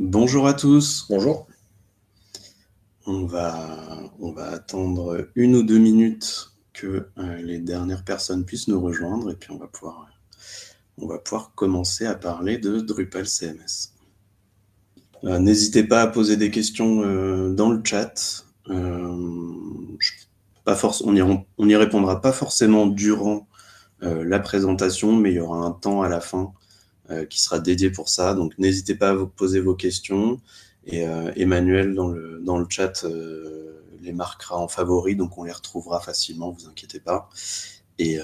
Bonjour à tous. Bonjour. On va attendre 1 ou 2 minutes que les dernières personnes puissent nous rejoindre et puis on va pouvoir commencer à parler de Drupal CMS. N'hésitez pas à poser des questions dans le chat. On n'y répondra pas forcément durant la présentation, mais il y aura un temps à la fin qui sera dédié pour ça. Donc n'hésitez pas à vous poser vos questions. Et Emmanuel dans le chat les marquera en favori, donc on les retrouvera facilement, vous inquiétez pas. Et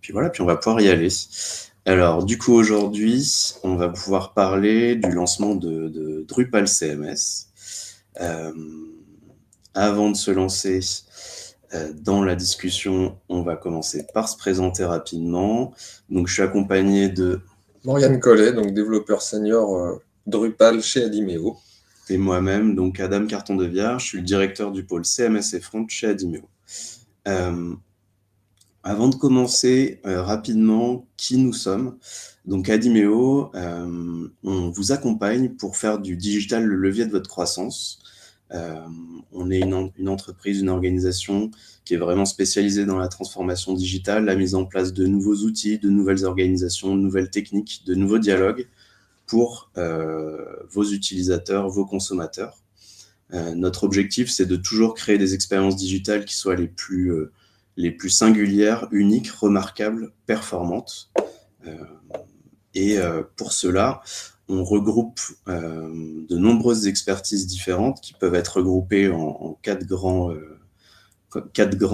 puis voilà, puis on va pouvoir y aller. Alors du coup aujourd'hui, on va pouvoir parler du lancement de Drupal CMS. Avant de se lancer dans la discussion, on va commencer par se présenter rapidement. Donc je suis accompagné de Morgane Collet, donc développeur senior Drupal chez Adimeo. Et moi-même, donc Adam Carton-Deviard, je suis le directeur du pôle CMS et Front chez Adimeo. Avant de commencer, rapidement, qui nous sommes. Donc Adimeo, on vous accompagne pour faire du digital le levier de votre croissance. On est une entreprise, une organisation qui est vraiment spécialisée dans la transformation digitale, la mise en place de nouveaux outils, de nouvelles organisations, de nouvelles techniques, de nouveaux dialogues pour vos utilisateurs, vos consommateurs. Notre objectif, c'est de toujours créer des expériences digitales qui soient les plus singulières, uniques, remarquables, performantes. Et pour cela, on regroupe de nombreuses expertises différentes qui peuvent être regroupées en 4 grands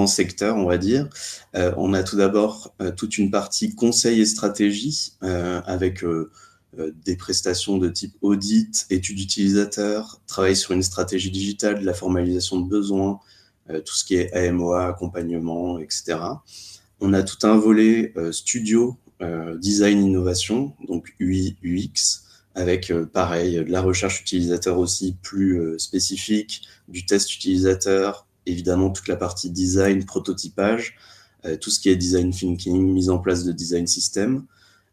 secteurs, on va dire. On a tout d'abord toute une partie conseil et stratégie avec des prestations de type audit, études utilisateurs, travail sur une stratégie digitale, de la formalisation de besoins, tout ce qui est AMOA, accompagnement, etc. On a tout un volet studio, design, innovation, donc UI, UX, avec pareil, de la recherche utilisateur aussi plus spécifique, du test utilisateur, évidemment toute la partie design, prototypage, tout ce qui est design thinking, mise en place de design system.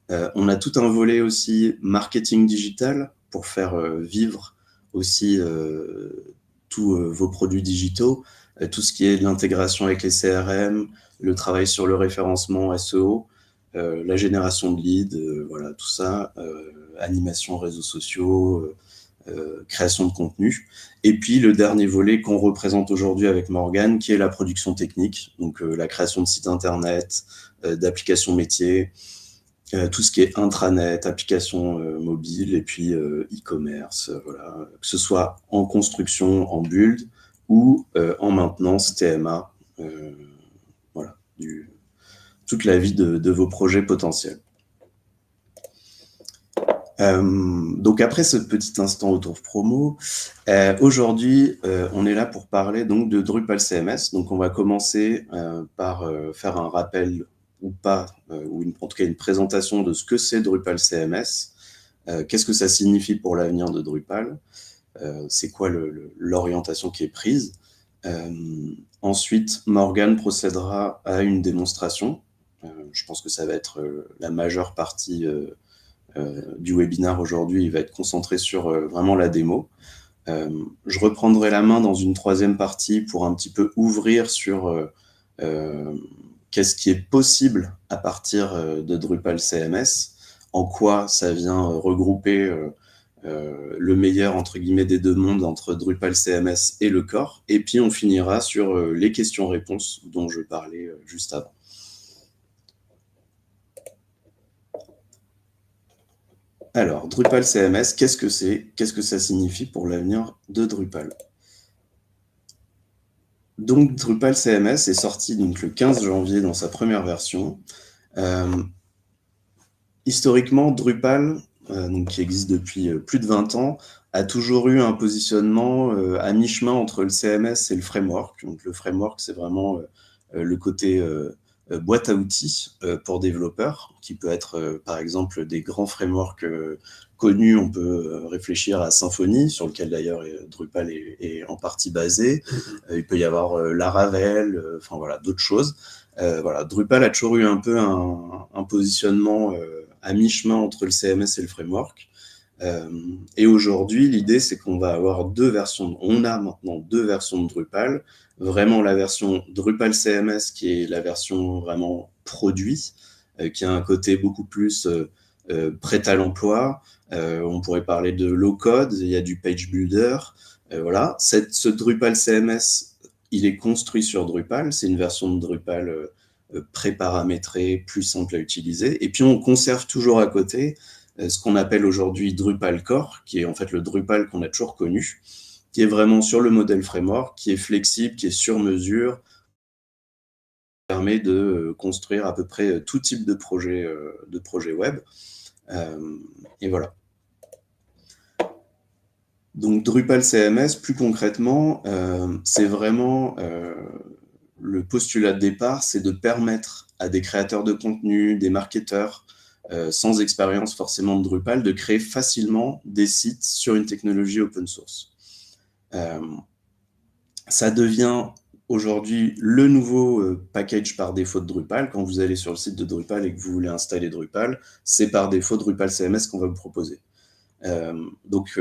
On a tout un volet aussi marketing digital pour faire vivre aussi tous vos produits digitaux, tout ce qui est de l'intégration avec les CRM, le travail sur le référencement SEO, la génération de leads, voilà, tout ça, animation réseaux sociaux, création de contenu. Et puis le dernier volet qu'on représente aujourd'hui avec Morgane, qui est la production technique, donc la création de sites internet, d'applications métiers, tout ce qui est intranet, applications mobiles et puis e-commerce, voilà, que ce soit en construction, en build ou en maintenance, TMA, voilà, toute la vie de vos projets potentiels. Donc après ce petit instant autour promo, aujourd'hui on est là pour parler donc de Drupal CMS. Donc on va commencer par faire un rappel ou pas, ou en tout cas une présentation de ce que c'est Drupal CMS, qu'est-ce que ça signifie pour l'avenir de Drupal, c'est quoi l'orientation qui est prise. Ensuite, Morgane procédera à une démonstration. Je pense que ça va être la majeure partie du webinaire aujourd'hui. Il va être concentré sur vraiment la démo. Je reprendrai la main dans une troisième partie pour un petit peu ouvrir sur qu'est-ce qui est possible à partir de Drupal CMS, en quoi ça vient regrouper le meilleur entre guillemets des deux mondes entre Drupal CMS et le core, et puis on finira sur les questions-réponses dont je parlais juste avant. Alors, Drupal CMS, qu'est-ce que c'est? Qu'est-ce que ça signifie pour l'avenir de Drupal? Donc, Drupal CMS est sorti donc, le 15 janvier dans sa première version. Historiquement, Drupal, donc, qui existe depuis plus de 20 ans, a toujours eu un positionnement à mi-chemin entre le CMS et le framework. Donc, le framework, c'est vraiment le côté boîte à outils pour développeurs, qui peut être par exemple des grands frameworks connus. On peut réfléchir à Symfony, sur lequel d'ailleurs Drupal est en partie basé. Il peut y avoir Laravel, enfin voilà, d'autres choses. Voilà, Drupal a toujours eu un peu un positionnement à mi-chemin entre le CMS et le framework. Et aujourd'hui, l'idée, c'est qu'on va avoir on a maintenant deux versions de Drupal. Vraiment la version Drupal CMS, qui est la version vraiment produit, qui a un côté beaucoup plus prêt à l'emploi. On pourrait parler de low-code, il y a du page builder. Voilà. Ce Drupal CMS, il est construit sur Drupal. C'est une version de Drupal pré-paramétrée, plus simple à utiliser. Et puis, on conserve toujours à côté ce qu'on appelle aujourd'hui Drupal Core, qui est en fait le Drupal qu'on a toujours connu, qui est vraiment sur le modèle framework, qui est flexible, qui est sur mesure, qui permet de construire à peu près tout type de projet web. Et voilà. Donc Drupal CMS, plus concrètement, c'est vraiment le postulat de départ, c'est de permettre à des créateurs de contenu, des marketeurs, sans expérience forcément de Drupal, de créer facilement des sites sur une technologie open source. Ça devient aujourd'hui le nouveau package par défaut de Drupal. Quand vous allez sur le site de Drupal et que vous voulez installer Drupal, c'est par défaut Drupal CMS qu'on va vous proposer. Donc,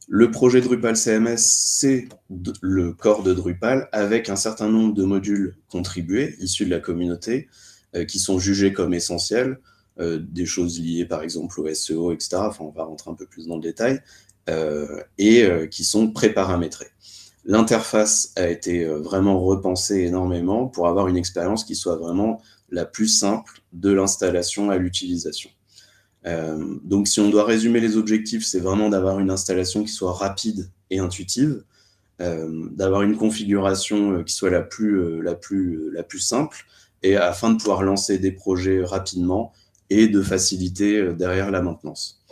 le projet Drupal CMS, c'est le corps de Drupal avec un certain nombre de modules contribués, issus de la communauté, qui sont jugés comme essentiels, des choses liées par exemple au SEO, etc. Enfin, on va rentrer un peu plus dans le détail, et qui sont pré-paramétrés. L'interface a été vraiment repensée énormément pour avoir une expérience qui soit vraiment la plus simple de l'installation à l'utilisation. Donc, si on doit résumer les objectifs, c'est vraiment d'avoir une installation qui soit rapide et intuitive, d'avoir une configuration qui soit la plus simple, et afin de pouvoir lancer des projets rapidement et de faciliter derrière la maintenance.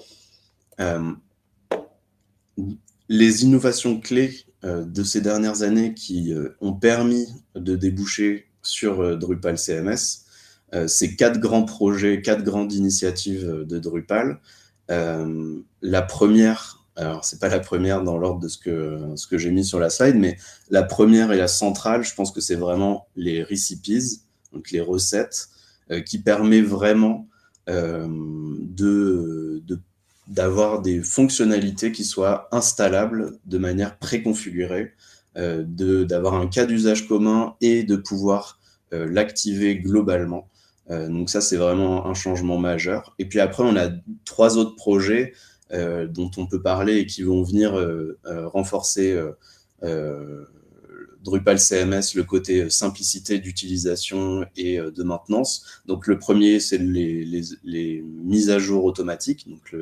Les innovations clés de ces dernières années qui ont permis de déboucher sur Drupal CMS, c'est 4 grands projets, 4 grandes initiatives de Drupal. La première, alors c'est pas la première dans l'ordre de ce que j'ai mis sur la slide, mais la première et la centrale, je pense que c'est vraiment les recipes, donc les recettes, qui permet vraiment d'avoir des fonctionnalités qui soient installables de manière préconfigurée, d'avoir un cas d'usage commun et de pouvoir l'activer globalement. Donc ça, c'est vraiment un changement majeur. Et puis après, on a 3 autres projets dont on peut parler et qui vont venir renforcer Drupal CMS, le côté simplicité d'utilisation et de maintenance. Donc le premier, c'est les mises à jour automatiques, donc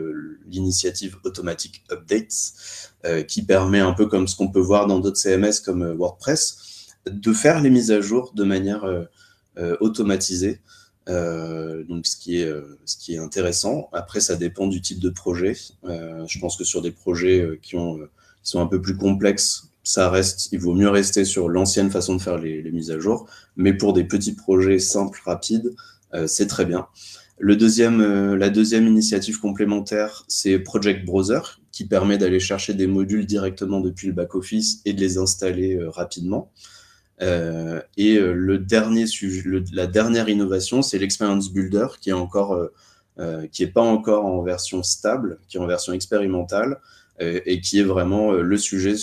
l'initiative Automatic Updates, qui permet un peu comme ce qu'on peut voir dans d'autres CMS comme WordPress, de faire les mises à jour de manière automatisée. Donc ce qui est intéressant. Après, ça dépend du type de projet. Je pense que sur des projets qui sont un peu plus complexes, il vaut mieux rester sur l'ancienne façon de faire les mises à jour. Mais pour des petits projets simples, rapides, c'est très bien. La deuxième initiative complémentaire, c'est Project Browser, qui permet d'aller chercher des modules directement depuis le back-office et de les installer rapidement. Et la dernière innovation, c'est l'Experience Builder, qui est pas encore en version stable, qui est en version expérimentale, et qui est vraiment le sujet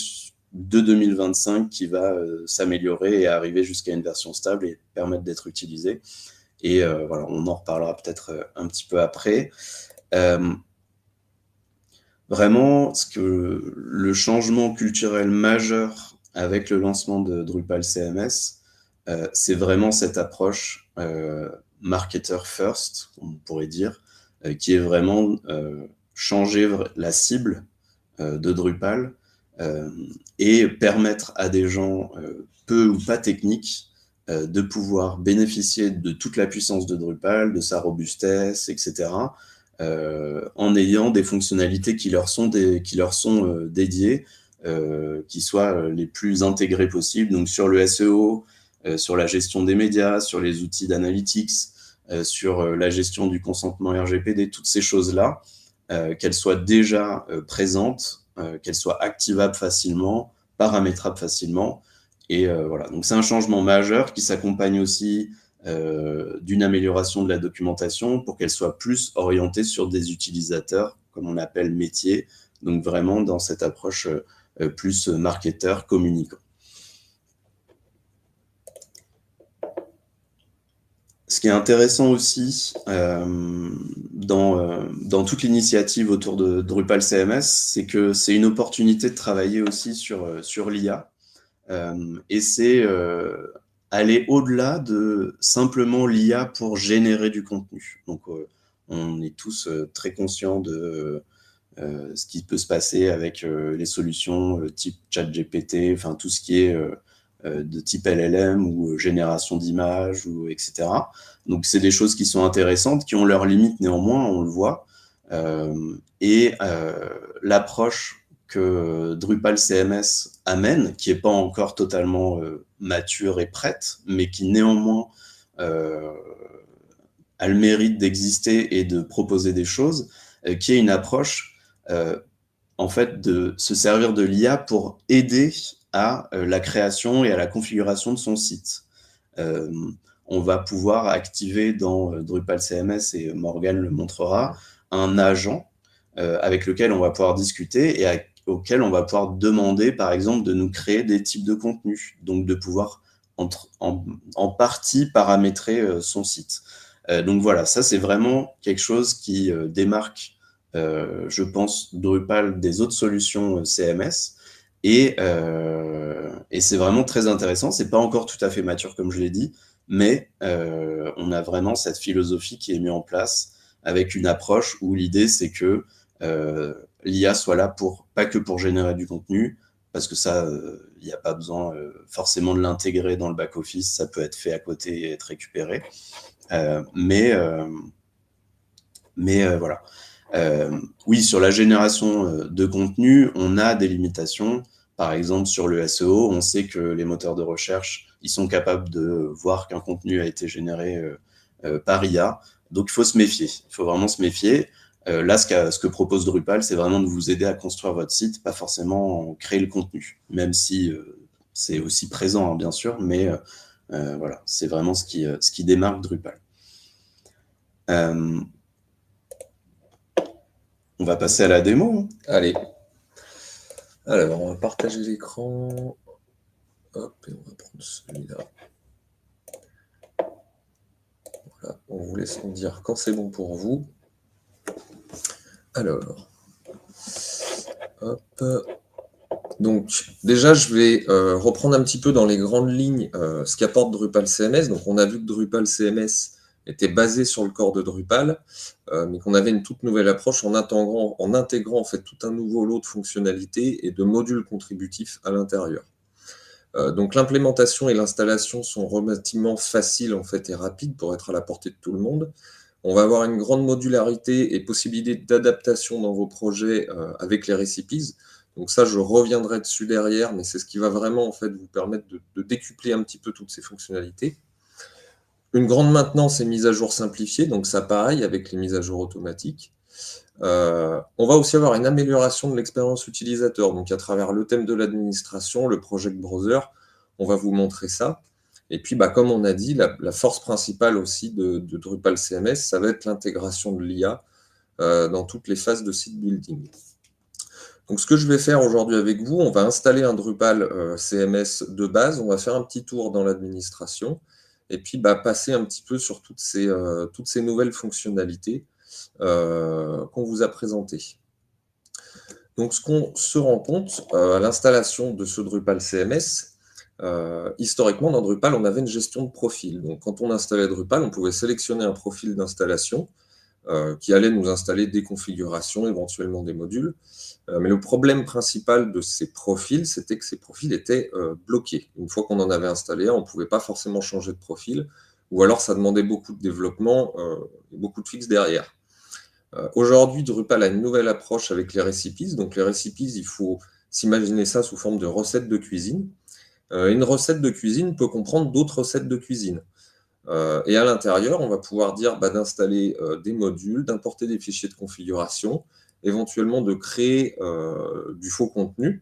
de 2025 qui va s'améliorer et arriver jusqu'à une version stable et permettre d'être utilisé. Et voilà, on en reparlera peut-être un petit peu après. Vraiment, le changement culturel majeur avec le lancement de Drupal CMS, c'est vraiment cette approche marketer first, on pourrait dire, qui est vraiment changer la cible de Drupal et permettre à des gens peu ou pas techniques de pouvoir bénéficier de toute la puissance de Drupal, de sa robustesse, etc., en ayant des fonctionnalités qui leur sont dédiées, qui soient les plus intégrées possibles. Donc sur le SEO, sur la gestion des médias, sur les outils d'analytics, sur la gestion du consentement RGPD, toutes ces choses-là, qu'elles soient déjà présentes, qu'elles soient activables facilement, paramétrables facilement. Et voilà, donc c'est un changement majeur qui s'accompagne aussi d'une amélioration de la documentation pour qu'elle soit plus orientée sur des utilisateurs, comme on appelle, métier, donc vraiment dans cette approche plus marketeur, communicant. Ce qui est intéressant aussi dans toute l'initiative autour de Drupal CMS, c'est que c'est une opportunité de travailler aussi sur l'IA. Et c'est aller au-delà de simplement l'IA pour générer du contenu. Donc, on est tous très conscients de ce qui peut se passer avec les solutions type ChatGPT, enfin tout ce qui est de type LLM ou génération d'images, etc. Donc, c'est des choses qui sont intéressantes, qui ont leurs limites néanmoins, on le voit. L'approche que Drupal CMS amène, qui n'est pas encore totalement mature et prête, mais qui néanmoins a le mérite d'exister et de proposer des choses, qui est une approche en fait de se servir de l'IA pour aider à la création et à la configuration de son site. On va pouvoir activer dans Drupal CMS, et Morgane le montrera, un agent avec lequel on va pouvoir discuter et auquel on va pouvoir demander, par exemple, de nous créer des types de contenus, donc de pouvoir en partie paramétrer son site. Donc voilà, ça c'est vraiment quelque chose qui démarque, je pense, Drupal des autres solutions CMS, et c'est vraiment très intéressant. C'est pas encore tout à fait mature, comme je l'ai dit, mais on a vraiment cette philosophie qui est mise en place avec une approche où l'idée c'est que l'IA soit là pas que pour générer du contenu, parce que ça, il n'y a pas besoin forcément de l'intégrer dans le back-office, ça peut être fait à côté et être récupéré. Mais voilà. Oui, sur la génération de contenu, on a des limitations. Par exemple, sur le SEO, on sait que les moteurs de recherche, ils sont capables de voir qu'un contenu a été généré par IA. Donc, il faut se méfier. Il faut vraiment se méfier. Là, ce que propose Drupal, c'est vraiment de vous aider à construire votre site, pas forcément créer le contenu, même si c'est aussi présent, hein, bien sûr, mais voilà, c'est vraiment ce qui démarque Drupal. On va passer à la démo. Allez. Alors, on va partager l'écran. Hop, et on va prendre celui-là. Voilà, on vous laisse nous dire quand c'est bon pour vous. Alors, hop. Donc, déjà, je vais reprendre un petit peu dans les grandes lignes ce qu'apporte Drupal CMS. Donc, on a vu que Drupal CMS était basé sur le corps de Drupal, mais qu'on avait une toute nouvelle approche en intégrant en fait tout un nouveau lot de fonctionnalités et de modules contributifs à l'intérieur. Donc, l'implémentation et l'installation sont relativement faciles en fait et rapides pour être à la portée de tout le monde. On va avoir une grande modularité et possibilité d'adaptation dans vos projets avec les recipes. Donc ça, je reviendrai dessus derrière, mais c'est ce qui va vraiment en fait vous permettre de décupler un petit peu toutes ces fonctionnalités. Une grande maintenance et mise à jour simplifiée, donc ça pareil avec les mises à jour automatiques. On va aussi avoir une amélioration de l'expérience utilisateur, donc à travers le thème de l'administration, le Project Browser, on va vous montrer ça. Et puis, comme on a dit, la force principale aussi de Drupal CMS, ça va être l'intégration de l'IA dans toutes les phases de site building. Donc, ce que je vais faire aujourd'hui avec vous, on va installer un Drupal CMS de base, on va faire un petit tour dans l'administration, et puis passer un petit peu sur toutes ces nouvelles fonctionnalités qu'on vous a présentées. Donc, ce qu'on se rend compte à l'installation de ce Drupal CMS, historiquement, dans Drupal, on avait une gestion de profil. Donc, quand on installait Drupal, on pouvait sélectionner un profil d'installation qui allait nous installer des configurations, éventuellement des modules. Mais le problème principal de ces profils, c'était que ces profils étaient bloqués. Une fois qu'on en avait installé un, on ne pouvait pas forcément changer de profil, ou alors ça demandait beaucoup de développement et beaucoup de fixes derrière. Aujourd'hui, Drupal a une nouvelle approche avec les recipes. Donc, les recipes, il faut s'imaginer ça sous forme de recettes de cuisine. Une recette de cuisine peut comprendre d'autres recettes de cuisine. Et à l'intérieur, on va pouvoir dire d'installer des modules, d'importer des fichiers de configuration, éventuellement de créer du faux contenu,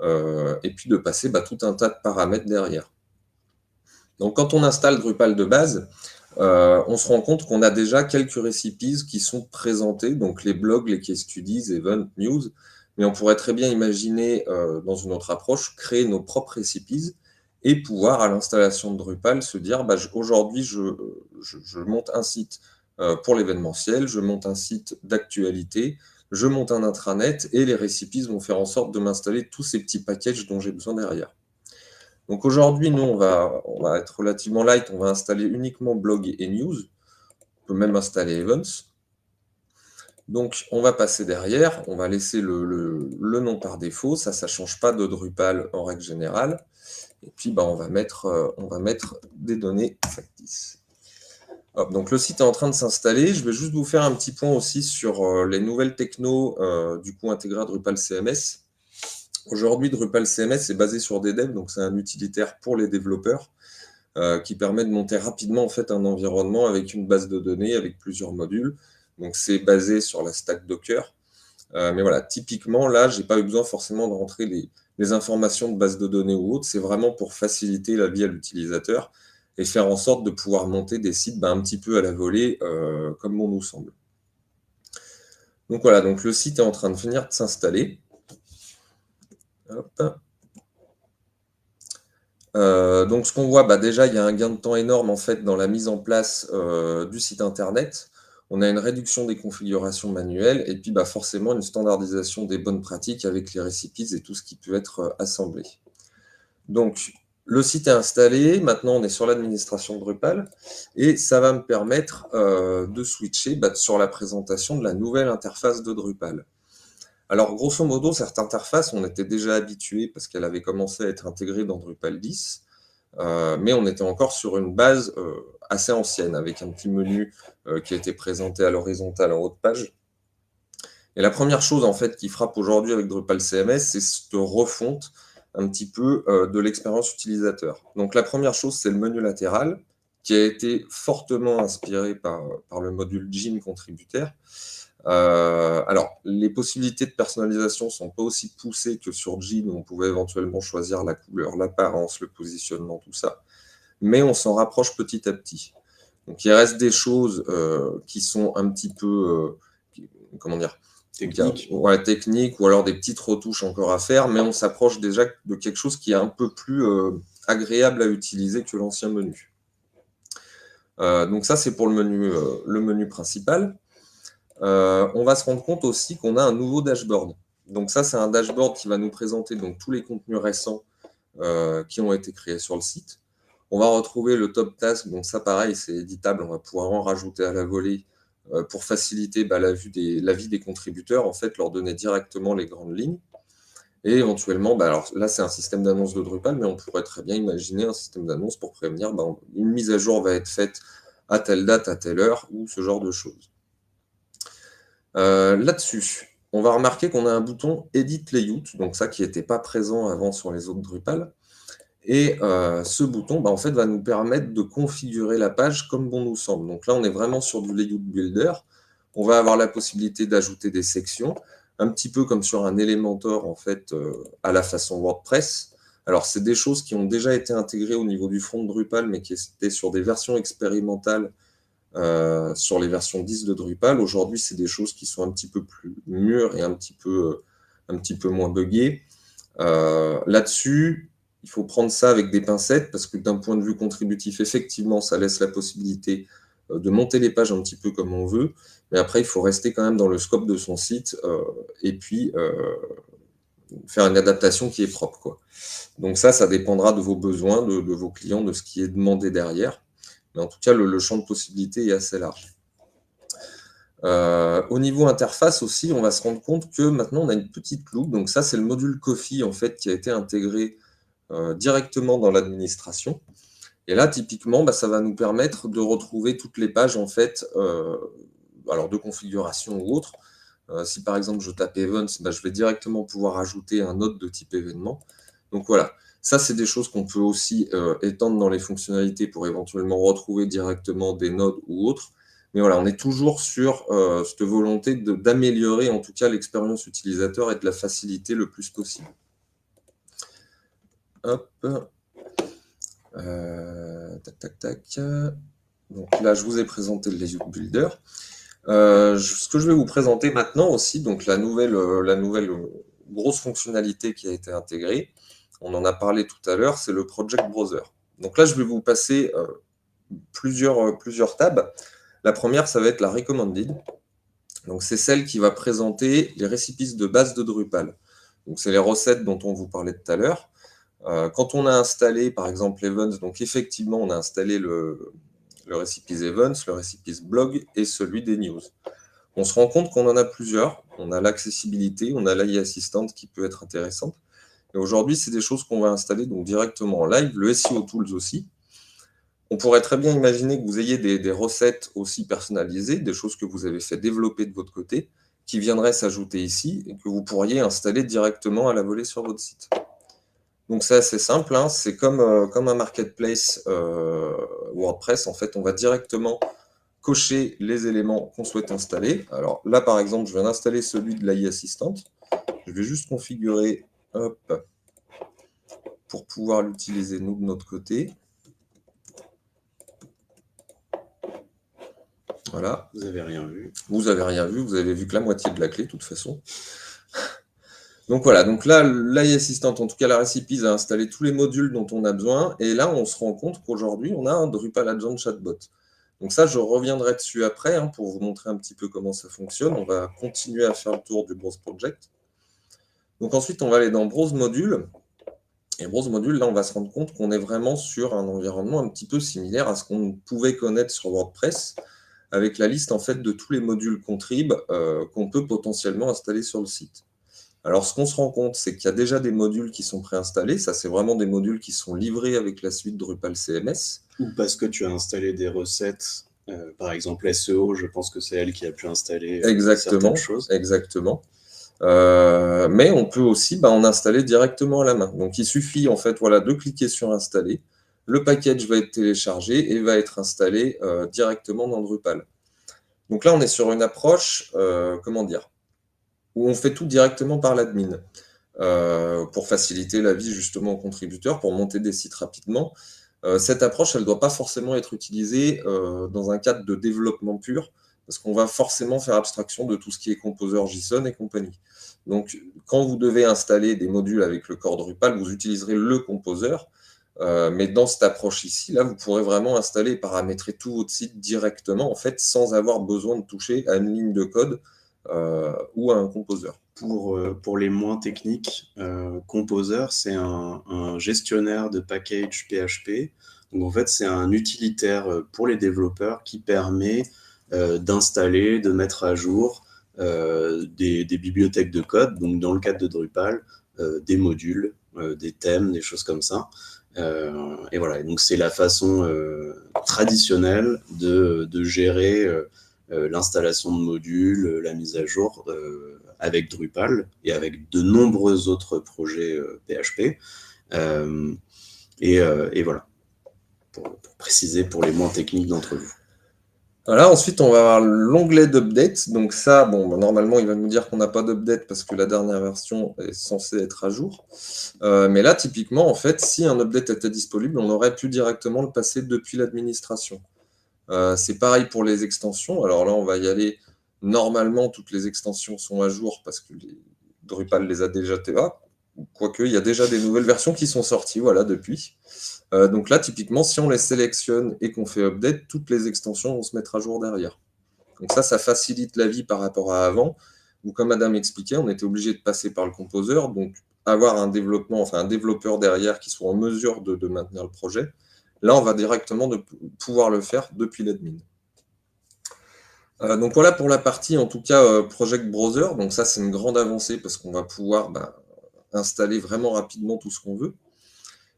et puis de passer tout un tas de paramètres derrière. Donc, quand on installe Drupal de base, on se rend compte qu'on a déjà quelques recipes qui sont présentés, donc les blogs, les case studies, events, news, mais on pourrait très bien imaginer, dans une autre approche, créer nos propres recipes et pouvoir, à l'installation de Drupal, se dire, aujourd'hui, je monte un site pour l'événementiel, je monte un site d'actualité, je monte un intranet, et les recipes vont faire en sorte de m'installer tous ces petits packages dont j'ai besoin derrière. Donc aujourd'hui, nous, on va être relativement light, on va installer uniquement blog et news. On peut même installer events. Donc on va passer derrière, on va laisser le nom par défaut, ça ne change pas de Drupal en règle générale. Et puis on va mettre des données factices. Hop, donc le site est en train de s'installer. Je vais juste vous faire un petit point aussi sur les nouvelles technos du coup intégrées à Drupal CMS. Aujourd'hui, Drupal CMS est basé sur des devs, donc c'est un utilitaire pour les développeurs qui permet de monter rapidement en fait un environnement avec une base de données, avec plusieurs modules. Donc c'est basé sur la stack Docker. Mais voilà, typiquement, là, je n'ai pas eu besoin forcément de rentrer les informations de base de données ou autre. C'est vraiment pour faciliter la vie à l'utilisateur et faire en sorte de pouvoir monter des sites un petit peu à la volée, comme bon nous semble. Donc voilà, donc le site est en train de finir de s'installer. Donc ce qu'on voit, déjà, il y a un gain de temps énorme en fait dans la mise en place du site internet. On a une réduction des configurations manuelles et puis forcément une standardisation des bonnes pratiques avec les recipes et tout ce qui peut être assemblé. Donc le site est installé, maintenant on est sur l'administration Drupal et ça va me permettre de switcher sur la présentation de la nouvelle interface de Drupal. Alors, grosso modo, cette interface, on était déjà habitué parce qu'elle avait commencé à être intégrée dans Drupal 10, mais on était encore sur une base assez ancienne, avec un petit menu qui était présenté à l'horizontale en haut de page. Et la première chose, en fait, qui frappe aujourd'hui avec Drupal CMS, c'est cette refonte un petit peu de l'expérience utilisateur. Donc, la première chose, c'est le menu latéral, qui a été fortement inspiré par le module Gym contributeur. Alors, les possibilités de personnalisation ne sont pas aussi poussées que sur Gym, où on pouvait éventuellement choisir la couleur, l'apparence, le positionnement, tout ça. Mais on s'en rapproche petit à petit. Donc, il reste des choses qui sont un petit peu, comment dire, techniques, ou alors des petites retouches encore à faire, mais on s'approche déjà de quelque chose qui est un peu plus agréable à utiliser que l'ancien menu. Donc ça, c'est pour le menu principal. On va se rendre compte aussi qu'on a un nouveau dashboard. Donc ça, c'est un dashboard qui va nous présenter donc, tous les contenus récents qui ont été créés sur le site. On va retrouver le top task, donc ça pareil, c'est éditable, on va pouvoir en rajouter à la volée pour faciliter la vie des contributeurs, en fait, leur donner directement les grandes lignes. Et éventuellement, alors là c'est un système d'annonce de Drupal, mais on pourrait très bien imaginer un système d'annonce pour prévenir une mise à jour va être faite à telle date, à telle heure, ou ce genre de choses. Là-dessus, on va remarquer qu'on a un bouton Edit Layout, donc ça qui n'était pas présent avant sur les autres Drupal. Et ce bouton, en fait, va nous permettre de configurer la page comme bon nous semble. Donc là, on est vraiment sur du Layout Builder. On va avoir la possibilité d'ajouter des sections, un petit peu comme sur un Elementor, en fait, à la façon WordPress. Alors, c'est des choses qui ont déjà été intégrées au niveau du front de Drupal, mais qui étaient sur des versions expérimentales sur les versions 10 de Drupal. Aujourd'hui, c'est des choses qui sont un petit peu plus mûres et un petit peu moins buggées. Là-dessus, il faut prendre ça avec des pincettes parce que d'un point de vue contributif, effectivement, ça laisse la possibilité de monter les pages un petit peu comme on veut. Mais après, il faut rester quand même dans le scope de son site et puis faire une adaptation qui est propre, quoi. Donc ça dépendra de vos besoins, de vos clients, de ce qui est demandé derrière. Mais en tout cas, le champ de possibilités est assez large. Au niveau interface aussi, on va se rendre compte que maintenant, on a une petite loupe. Donc ça, c'est le module Coffee, en fait, qui a été intégré directement dans l'administration. Et là, typiquement, ça va nous permettre de retrouver toutes les pages, en fait, alors de configuration ou autre. Si par exemple, je tape Events, je vais directement pouvoir ajouter un node de type événement. Donc voilà, ça, c'est des choses qu'on peut aussi étendre dans les fonctionnalités pour éventuellement retrouver directement des nodes ou autres. Mais voilà, on est toujours sur cette volonté d'améliorer en tout cas l'expérience utilisateur et de la faciliter le plus possible. Hop. Tac, tac, tac. Donc là, je vous ai présenté le layout builder. Ce que je vais vous présenter maintenant aussi, donc la nouvelle grosse fonctionnalité qui a été intégrée, on en a parlé tout à l'heure, c'est le Project Browser. Donc là, je vais vous passer plusieurs tabs. La première, ça va être la Recommended. Donc c'est celle qui va présenter les récipices de base de Drupal. Donc c'est les recettes dont on vous parlait tout à l'heure. Quand on a installé, par exemple, Events, donc effectivement, on a installé le récipice Events, le récipice Blog et celui des News. On se rend compte qu'on en a plusieurs. On a l'accessibilité, on a l'AI Assistant qui peut être intéressante. Et aujourd'hui, c'est des choses qu'on va installer donc directement en live, le SEO Tools aussi. On pourrait très bien imaginer que vous ayez des recettes aussi personnalisées, des choses que vous avez fait développer de votre côté, qui viendraient s'ajouter ici et que vous pourriez installer directement à la volée sur votre site. Donc c'est assez simple, hein. C'est comme un marketplace WordPress. En fait, on va directement cocher les éléments qu'on souhaite installer. Alors là, par exemple, je viens d'installer celui de l'AI Assistant. Je vais juste configurer pour pouvoir l'utiliser nous de notre côté. Voilà. Vous n'avez rien vu. Vous n'avez rien vu, vous avez vu que la moitié de la clé, de toute façon. Donc voilà, donc là, l'AI Assistant, en tout cas la Recipes, a installé tous les modules dont on a besoin. Et là, on se rend compte qu'aujourd'hui, on a un Drupal Agent Chatbot. Donc ça, je reviendrai dessus après pour vous montrer un petit peu comment ça fonctionne. On va continuer à faire le tour du Browse Project. Donc ensuite, on va aller dans Browse Module. Et Browse Module, là, on va se rendre compte qu'on est vraiment sur un environnement un petit peu similaire à ce qu'on pouvait connaître sur WordPress, avec la liste en fait de tous les modules Contrib qu'on peut potentiellement installer sur le site. Alors, ce qu'on se rend compte, c'est qu'il y a déjà des modules qui sont préinstallés. Ça, c'est vraiment des modules qui sont livrés avec la suite Drupal CMS. Ou parce que tu as installé des recettes, par exemple SEO, je pense que c'est elle qui a pu installer certaines choses. Exactement. Mais on peut aussi en installer directement à la main. Donc, il suffit en fait de cliquer sur Installer. Le package va être téléchargé et va être installé directement dans Drupal. Donc là, on est sur une approche, où on fait tout directement par l'admin, pour faciliter la vie justement aux contributeurs, pour monter des sites rapidement. Cette approche, elle ne doit pas forcément être utilisée dans un cadre de développement pur, parce qu'on va forcément faire abstraction de tout ce qui est Composer, JSON et compagnie. Donc, quand vous devez installer des modules avec le core Drupal, vous utiliserez le Composer, mais dans cette approche ici, là, vous pourrez vraiment installer et paramétrer tout votre site directement, en fait, sans avoir besoin de toucher à une ligne de code ou à un Composer. Pour les moins techniques, Composer, c'est un gestionnaire de package PHP. Donc, en fait, c'est un utilitaire pour les développeurs qui permet d'installer, de mettre à jour des bibliothèques de code, donc dans le cadre de Drupal, des modules, des thèmes, des choses comme ça. Et voilà, et donc c'est la façon traditionnelle de gérer l'installation de modules, la mise à jour avec Drupal et avec de nombreux autres projets PHP. Et voilà, pour préciser pour les moins techniques d'entre vous. Voilà, ensuite on va avoir l'onglet d'update. Donc ça, normalement il va nous dire qu'on n'a pas d'update parce que la dernière version est censée être à jour. Mais là, typiquement, en fait, si un update était disponible, on aurait pu directement le passer depuis l'administration. C'est pareil pour les extensions. Alors là, on va y aller. Normalement, toutes les extensions sont à jour parce que Drupal les a déjà TVA. Quoique, il y a déjà des nouvelles versions qui sont sorties depuis. Donc là, typiquement, si on les sélectionne et qu'on fait update, toutes les extensions vont se mettre à jour derrière. Donc ça facilite la vie par rapport à avant, où comme Adam expliquait, on était obligé de passer par le Composer, donc avoir un développeur derrière qui soit en mesure de maintenir le projet. Là, on va directement pouvoir le faire depuis l'admin. Donc voilà pour la partie, en tout cas, Project Browser. Donc ça, c'est une grande avancée parce qu'on va pouvoir installer vraiment rapidement tout ce qu'on veut.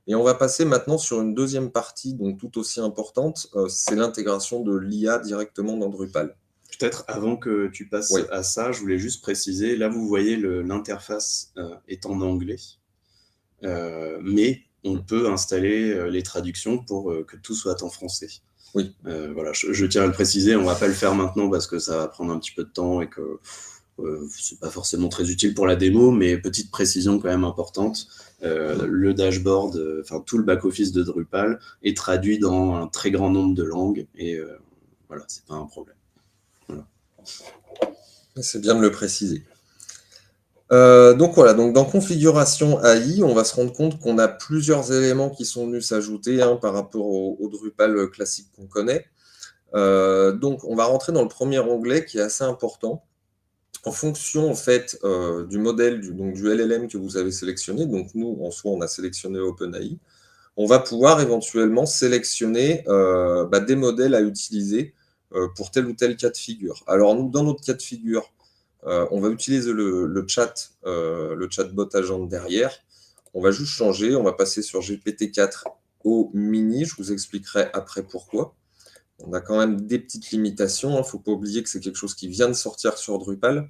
Et on va passer maintenant sur une deuxième partie, donc tout aussi importante, c'est l'intégration de l'IA directement dans Drupal. Peut-être avant que tu passes à ça, je voulais juste préciser, là vous voyez l'interface est en anglais, mais on peut installer les traductions pour que tout soit en français. Oui. Voilà, je tiens à le préciser, on ne va pas le faire maintenant parce que ça va prendre un petit peu de temps et que c'est pas forcément très utile pour la démo, mais petite précision quand même importante. Le dashboard, tout le back-office de Drupal est traduit dans un très grand nombre de langues et voilà, c'est pas un problème. Voilà. C'est bien de le préciser. Donc voilà, donc dans configuration AI, on va se rendre compte qu'on a plusieurs éléments qui sont venus s'ajouter par rapport au Drupal classique qu'on connaît. Donc on va rentrer dans le premier onglet qui est assez important. En fonction en fait du modèle du LLM que vous avez sélectionné, donc nous en soi on a sélectionné OpenAI, on va pouvoir éventuellement sélectionner des modèles à utiliser pour tel ou tel cas de figure. Alors nous, dans notre cas de figure, on va utiliser le chatbot agent derrière. On va juste changer, on va passer sur GPT-4 au mini, je vous expliquerai après pourquoi. On a quand même des petites limitations, il ne faut pas oublier que c'est quelque chose qui vient de sortir sur Drupal.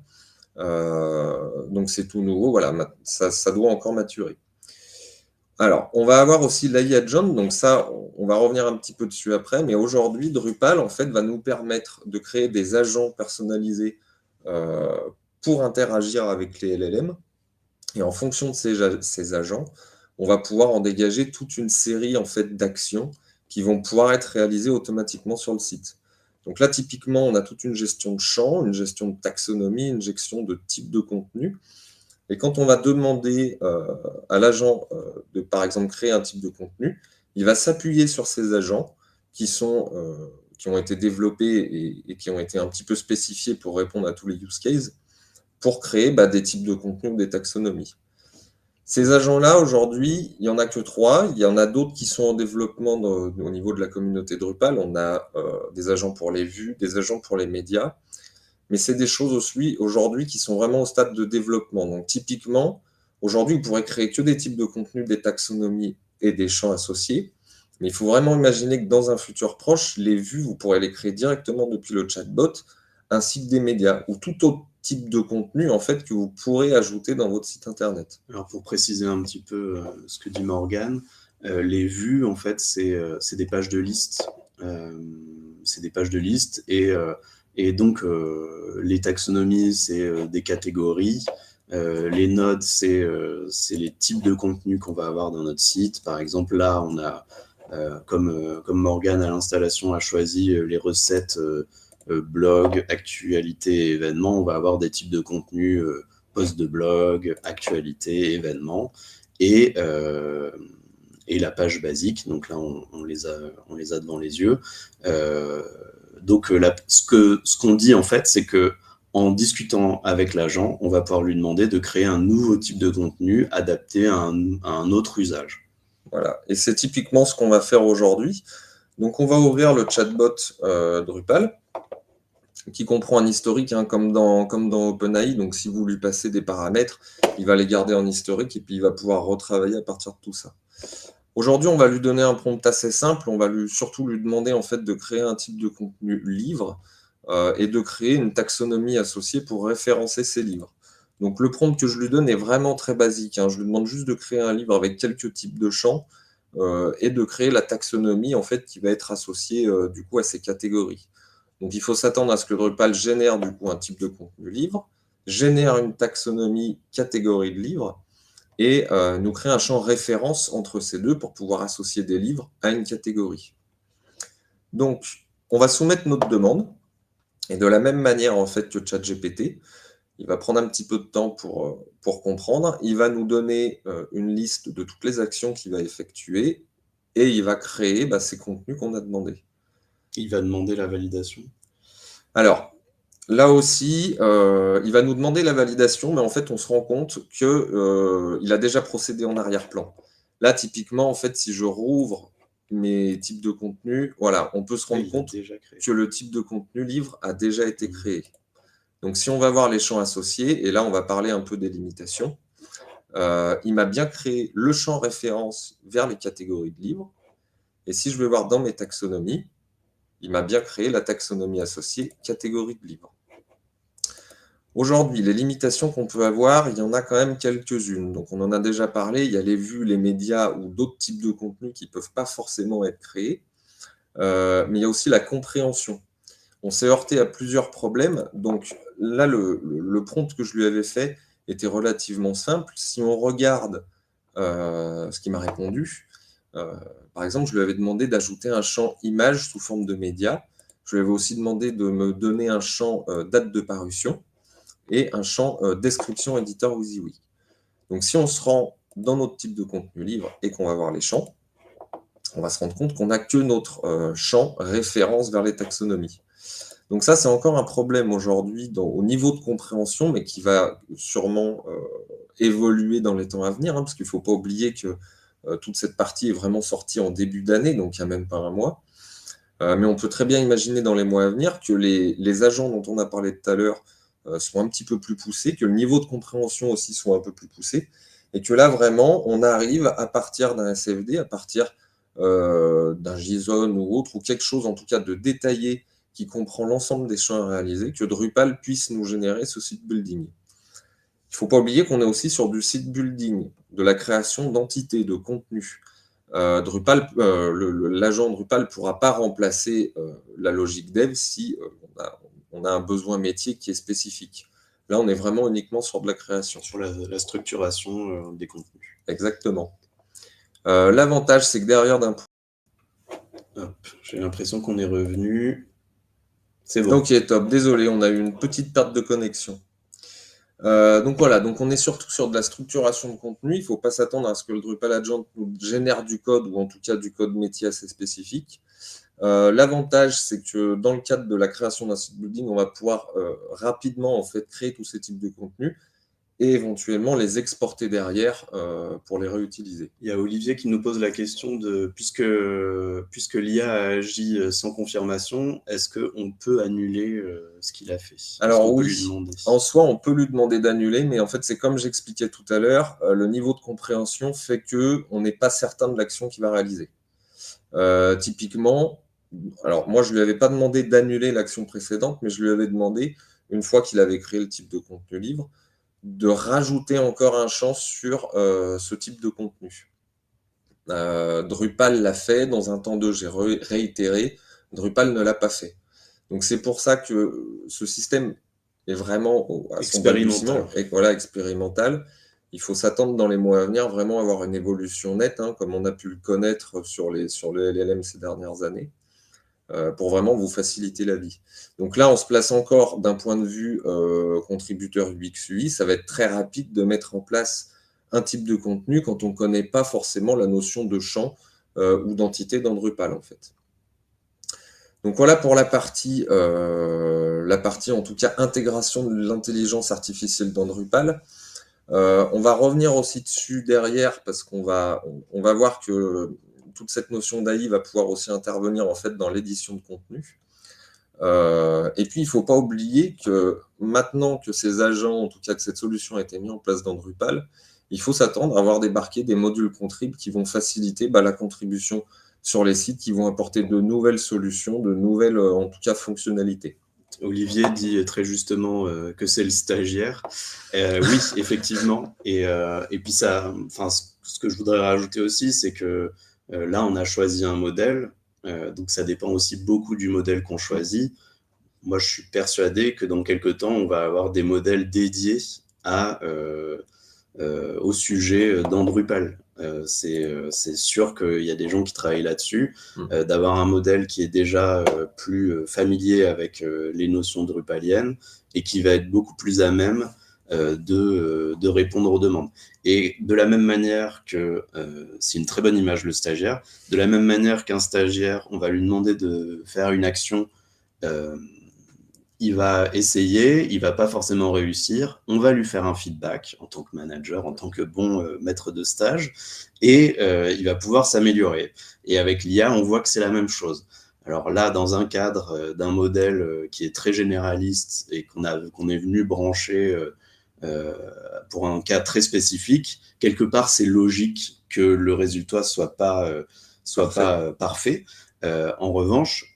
Donc c'est tout nouveau, voilà, ça doit encore maturer. Alors, on va avoir aussi l'AI Agent, donc ça, on va revenir un petit peu dessus après, mais aujourd'hui, Drupal, en fait, va nous permettre de créer des agents personnalisés pour interagir avec les LLM. Et en fonction de ces agents, on va pouvoir en dégager toute une série en fait, d'actions qui vont pouvoir être réalisées automatiquement sur le site. Donc là, typiquement, on a toute une gestion de champs, une gestion de taxonomie, une gestion de type de contenu. Et quand on va demander à l'agent de, par exemple, créer un type de contenu, il va s'appuyer sur ces agents qui ont été développés et qui ont été un petit peu spécifiés pour répondre à tous les use cases, pour créer des types de contenu ou des taxonomies. Ces agents-là, aujourd'hui, il n'y en a que 3. Il y en a d'autres qui sont en développement au niveau de la communauté Drupal. On a des agents pour les vues, des agents pour les médias. Mais c'est des choses aussi aujourd'hui qui sont vraiment au stade de développement. Donc typiquement, aujourd'hui, vous pourrez créer que des types de contenus, des taxonomies et des champs associés. Mais il faut vraiment imaginer que dans un futur proche, les vues, vous pourrez les créer directement depuis le chatbot, ainsi que des médias ou tout autre type de contenu en fait que vous pourrez ajouter dans votre site internet. Alors pour préciser un petit peu ce que dit Morgane, les vues en fait c'est des pages de liste, c'est des pages de liste et donc les taxonomies c'est des catégories, les nodes c'est les types de contenus qu'on va avoir dans notre site. Par exemple là on a comme Morgane à l'installation a choisi les recettes blog, actualité, événements, on va avoir des types de contenus post de blog, actualité, événements, et la page basique. Donc là, on les a devant les yeux. Donc ce qu'on dit en fait, c'est que en discutant avec l'agent, on va pouvoir lui demander de créer un nouveau type de contenu adapté à un autre usage. Voilà, et c'est typiquement ce qu'on va faire aujourd'hui. Donc on va ouvrir le chatbot Drupal, qui comprend un historique comme dans OpenAI. Donc si vous lui passez des paramètres, il va les garder en historique et puis il va pouvoir retravailler à partir de tout ça. Aujourd'hui, on va lui donner un prompt assez simple. On va surtout lui demander en fait de créer un type de contenu livre et de créer une taxonomie associée pour référencer ces livres. Donc le prompt que je lui donne est vraiment très basique. Je lui demande juste de créer un livre avec quelques types de champs et de créer la taxonomie en fait qui va être associée du coup à ces catégories. Donc il faut s'attendre à ce que Drupal génère du coup un type de contenu livre, génère une taxonomie catégorie de livres et nous crée un champ référence entre ces deux pour pouvoir associer des livres à une catégorie. Donc on va soumettre notre demande et de la même manière en fait que ChatGPT, il va prendre un petit peu de temps pour comprendre. Il va nous donner une liste de toutes les actions qu'il va effectuer et il va créer ces contenus qu'on a demandés. Il va demander la validation. Alors, là aussi, il va nous demander la validation, mais en fait, on se rend compte qu'il a déjà procédé en arrière-plan. Là, typiquement, en fait, si je rouvre mes types de contenu, voilà, on peut se rendre compte que le type de contenu livre a déjà été créé. Donc, si on va voir les champs associés, et là, on va parler un peu des limitations, il m'a bien créé le champ référence vers les catégories de livres. Et si je vais voir dans mes taxonomies, il m'a bien créé la taxonomie associée catégorie de livres. Aujourd'hui, les limitations qu'on peut avoir, il y en a quand même quelques-unes. Donc, on en a déjà parlé, il y a les vues, les médias ou d'autres types de contenus qui ne peuvent pas forcément être créés. Mais il y a aussi la compréhension. On s'est heurté à plusieurs problèmes. Donc, là, le prompt que je lui avais fait était relativement simple. Si on regarde ce qu'il m'a répondu, par exemple, je lui avais demandé d'ajouter un champ image sous forme de média. Je lui avais aussi demandé de me donner un champ date de parution et un champ description éditeur WYSIWYG. Donc, si on se rend dans notre type de contenu livre et qu'on va voir les champs, on va se rendre compte qu'on n'a que notre champ référence vers les taxonomies. Donc ça, c'est encore un problème aujourd'hui au niveau de compréhension, mais qui va sûrement évoluer dans les temps à venir, parce qu'il ne faut pas oublier que toute cette partie est vraiment sortie en début d'année, donc il n'y a même pas un mois. Mais on peut très bien imaginer dans les mois à venir que les agents dont on a parlé tout à l'heure sont un petit peu plus poussés, que le niveau de compréhension aussi soit un peu plus poussé, et que là, vraiment, on arrive à partir d'un SFD, à partir d'un JSON ou autre, ou quelque chose en tout cas de détaillé qui comprend l'ensemble des champs à réaliser, que Drupal puisse nous générer ce site building. Il ne faut pas oublier qu'on est aussi sur du site building, de la création d'entités, de contenu. Drupal, l'agent Drupal ne pourra pas remplacer la logique dev si on a un besoin métier qui est spécifique. Là, on est vraiment uniquement sur de la création. Sur la structuration des contenus. Exactement. L'avantage, c'est que derrière d'un... J'ai l'impression qu'on est revenu. C'est bon. Ok, top. Désolé, on a eu une petite perte de connexion. Donc voilà, donc on est surtout sur de la structuration de contenu. Il ne faut pas s'attendre à ce que le Drupal Agent nous génère du code, ou en tout cas du code métier assez spécifique. L'avantage, c'est que dans le cadre de la création d'un site building, on va pouvoir rapidement en fait créer tous ces types de contenus et éventuellement les exporter derrière pour les réutiliser. Il y a Olivier qui nous pose la question de, puisque l'IA agit sans confirmation, est-ce qu'on peut annuler ce qu'il a fait? Alors oui, en soi, on peut lui demander d'annuler, mais en fait, c'est comme j'expliquais tout à l'heure, le niveau de compréhension fait qu'on n'est pas certain de l'action qu'il va réaliser. Typiquement, alors moi, je ne lui avais pas demandé d'annuler l'action précédente, mais je lui avais demandé, une fois qu'il avait créé le type de contenu livre, de rajouter encore un champ sur ce type de contenu. Drupal l'a fait, dans un temps 2, j'ai réitéré, Drupal ne l'a pas fait. Donc c'est pour ça que ce système est vraiment expérimental. Et voilà, expérimental. Il faut s'attendre dans les mois à venir vraiment à avoir une évolution nette, comme on a pu le connaître sur le LLM ces dernières années, pour vraiment vous faciliter la vie. Donc là, on se place encore d'un point de vue contributeur UX UI. Ça va être très rapide de mettre en place un type de contenu quand on ne connaît pas forcément la notion de champ ou d'entité dans Drupal, en fait. Donc voilà pour la partie en tout cas intégration de l'intelligence artificielle dans Drupal. On va revenir aussi dessus derrière parce qu'on va voir que toute cette notion d'AI va pouvoir aussi intervenir en fait dans l'édition de contenu. Et puis il ne faut pas oublier que maintenant que ces agents, en tout cas que cette solution a été mise en place dans Drupal, il faut s'attendre à avoir débarqué des modules contrib qui vont faciliter la contribution sur les sites, qui vont apporter de nouvelles solutions, de nouvelles, en tout cas, fonctionnalités. Olivier dit très justement que c'est le stagiaire. Oui, effectivement. Et puis ça, ce que je voudrais rajouter aussi, c'est que là, on a choisi un modèle. Donc ça dépend aussi beaucoup du modèle qu'on choisit. Moi, je suis persuadé que dans quelques temps, on va avoir des modèles dédiés au sujet dans Drupal. C'est sûr qu'il y a des gens qui travaillent là-dessus, d'avoir un modèle qui est déjà plus familier avec les notions drupaliennes et qui va être beaucoup plus à même de répondre aux demandes. Et de la même manière que, c'est une très bonne image, le stagiaire, de la même manière qu'un stagiaire, on va lui demander de faire une action, il va essayer, il va pas forcément réussir, on va lui faire un feedback en tant que manager, en tant que bon maître de stage, et il va pouvoir s'améliorer. Et avec l'IA, on voit que c'est la même chose. Alors là, dans un cadre d'un modèle qui est très généraliste et qu'on est venu brancher pour un cas très spécifique, quelque part, c'est logique que le résultat soit pas parfait. En revanche,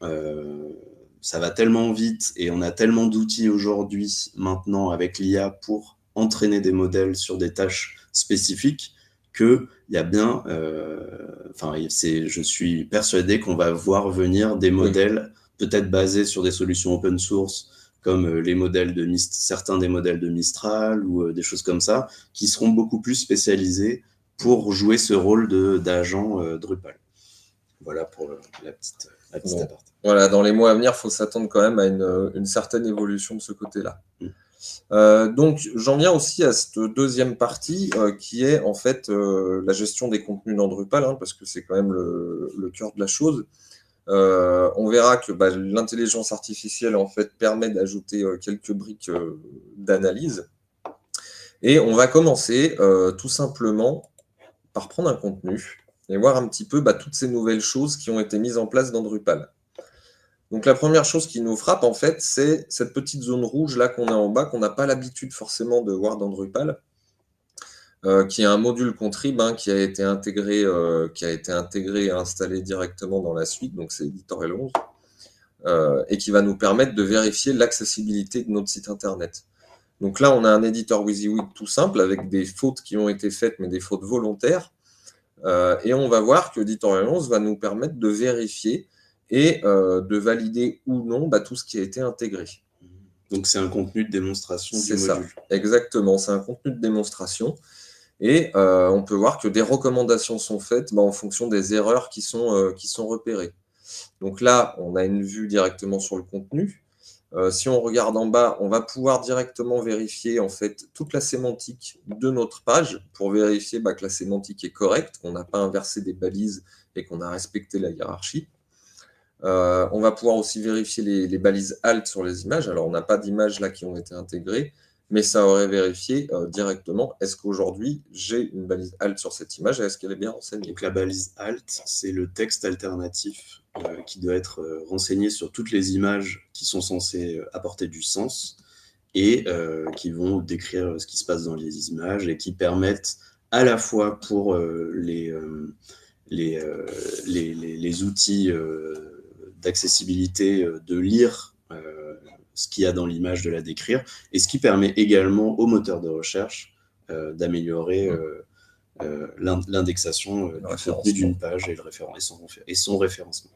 ça va tellement vite et on a tellement d'outils aujourd'hui, maintenant, avec l'IA pour entraîner des modèles sur des tâches spécifiques qu'il y a bien... je suis persuadé qu'on va voir venir des modèles peut-être basés sur des solutions open source comme certains des modèles de Mistral ou des choses comme ça, qui seront beaucoup plus spécialisés pour jouer ce rôle d'agent Drupal. Voilà pour la petite aparté. Voilà, dans les mois à venir, il faut s'attendre quand même à une certaine évolution de ce côté-là. Donc, j'en viens aussi à cette deuxième partie qui est en fait la gestion des contenus dans Drupal, parce que c'est quand même le cœur de la chose. On verra que l'intelligence artificielle en fait permet d'ajouter quelques briques d'analyse. Et on va commencer tout simplement par prendre un contenu et voir un petit peu toutes ces nouvelles choses qui ont été mises en place dans Drupal. Donc la première chose qui nous frappe, en fait, c'est cette petite zone rouge là qu'on a en bas, qu'on n'a pas l'habitude forcément de voir dans Drupal, qui est un module contrib qui a été intégré et installé directement dans la suite, donc c'est Editorial 11, et qui va nous permettre de vérifier l'accessibilité de notre site internet. Donc là, on a un éditeur WYSIWYG tout simple, avec des fautes qui ont été faites, mais des fautes volontaires, et on va voir que Editorial 11 va nous permettre de vérifier et de valider ou non tout ce qui a été intégré. Donc c'est un contenu de démonstration du module. C'est ça, exactement, c'est un contenu de démonstration. Et on peut voir que des recommandations sont faites en fonction des erreurs qui sont repérées. Donc là, on a une vue directement sur le contenu. Si on regarde en bas, on va pouvoir directement vérifier en fait toute la sémantique de notre page pour vérifier que la sémantique est correcte, qu'on n'a pas inversé des balises et qu'on a respecté la hiérarchie. On va pouvoir aussi vérifier les balises alt sur les images. Alors, on n'a pas d'images là qui ont été intégrées, mais ça aurait vérifié directement est-ce qu'aujourd'hui j'ai une balise alt sur cette image et est-ce qu'elle est bien renseignée. Donc la balise alt, c'est le texte alternatif qui doit être renseigné sur toutes les images qui sont censées apporter du sens et qui vont décrire ce qui se passe dans les images et qui permettent à la fois pour les outils d'accessibilité de lire ce qu'il y a dans l'image, de la décrire, et ce qui permet également au moteur de recherche d'améliorer l'indexation du contenu d'une page et son référencement.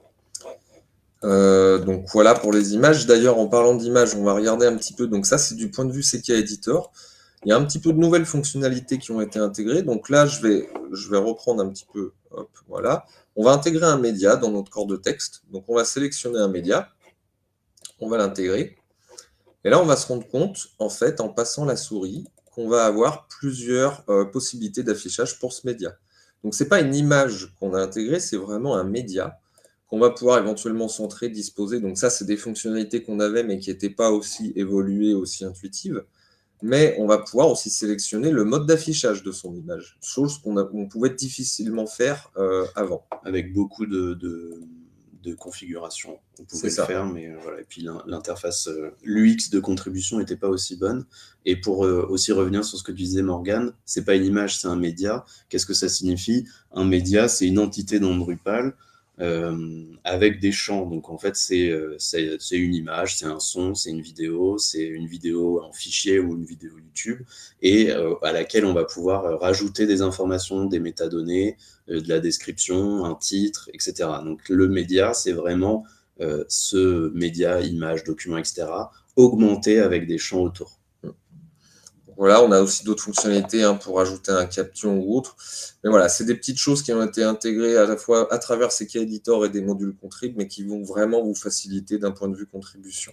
Donc voilà pour les images. D'ailleurs, en parlant d'images, on va regarder un petit peu. Donc ça, c'est du point de vue CK Editor. Il y a un petit peu de nouvelles fonctionnalités qui ont été intégrées. Donc là, je vais reprendre un petit peu. Hop, voilà. On va intégrer un média dans notre corps de texte. Donc on va sélectionner un média. On va l'intégrer. Et là, on va se rendre compte, en fait, en passant la souris, qu'on va avoir plusieurs possibilités d'affichage pour ce média. Donc, ce n'est pas une image qu'on a intégrée, c'est vraiment un média qu'on va pouvoir éventuellement centrer, disposer. Donc ça, c'est des fonctionnalités qu'on avait, mais qui n'étaient pas aussi évoluées, aussi intuitives. Mais on va pouvoir aussi sélectionner le mode d'affichage de son image, chose qu'on pouvait difficilement faire avant. Avec beaucoup de configuration. On pouvait le faire, mais voilà. Et puis l'interface, l'UX de contribution n'était pas aussi bonne. Et pour aussi revenir sur ce que tu disais, Morgane, c'est pas une image, c'est un média. Qu'est-ce que ça signifie? Un média, c'est une entité dans Drupal avec des champs. Donc en fait, c'est une image, c'est un son, c'est une vidéo en fichier ou une vidéo YouTube, et à laquelle on va pouvoir rajouter des informations, des métadonnées, de la description, un titre, etc. Donc le média, c'est vraiment ce média, image, document, etc., augmenté avec des champs autour. Voilà, on a aussi d'autres fonctionnalités pour ajouter un caption ou autre. Mais voilà, c'est des petites choses qui ont été intégrées à la fois à travers CK Editor et des modules contrib, mais qui vont vraiment vous faciliter d'un point de vue contribution.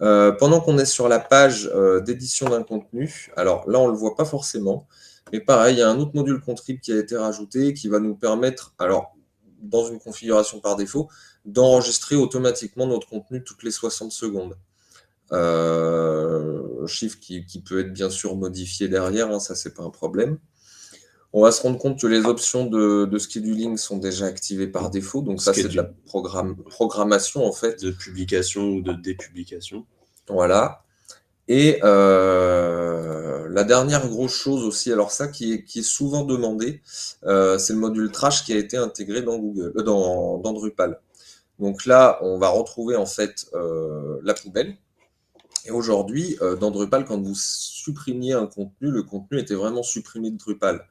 Pendant qu'on est sur la page d'édition d'un contenu, alors là, on ne le voit pas forcément, mais pareil, il y a un autre module contrib qui a été rajouté qui va nous permettre, alors dans une configuration par défaut, d'enregistrer automatiquement notre contenu toutes les 60 secondes. Chiffre qui peut être bien sûr modifié derrière, ça c'est pas un problème. On va se rendre compte que les options de scheduling sont déjà activées par défaut, donc ça c'est de la programmation en fait. De publication ou de dépublication. Voilà. Et la dernière grosse chose aussi, alors ça qui est souvent demandé, c'est le module trash qui a été intégré dans dans Drupal. Donc là, on va retrouver en fait la poubelle. Et aujourd'hui, dans Drupal, quand vous supprimiez un contenu, le contenu était vraiment supprimé de Drupal.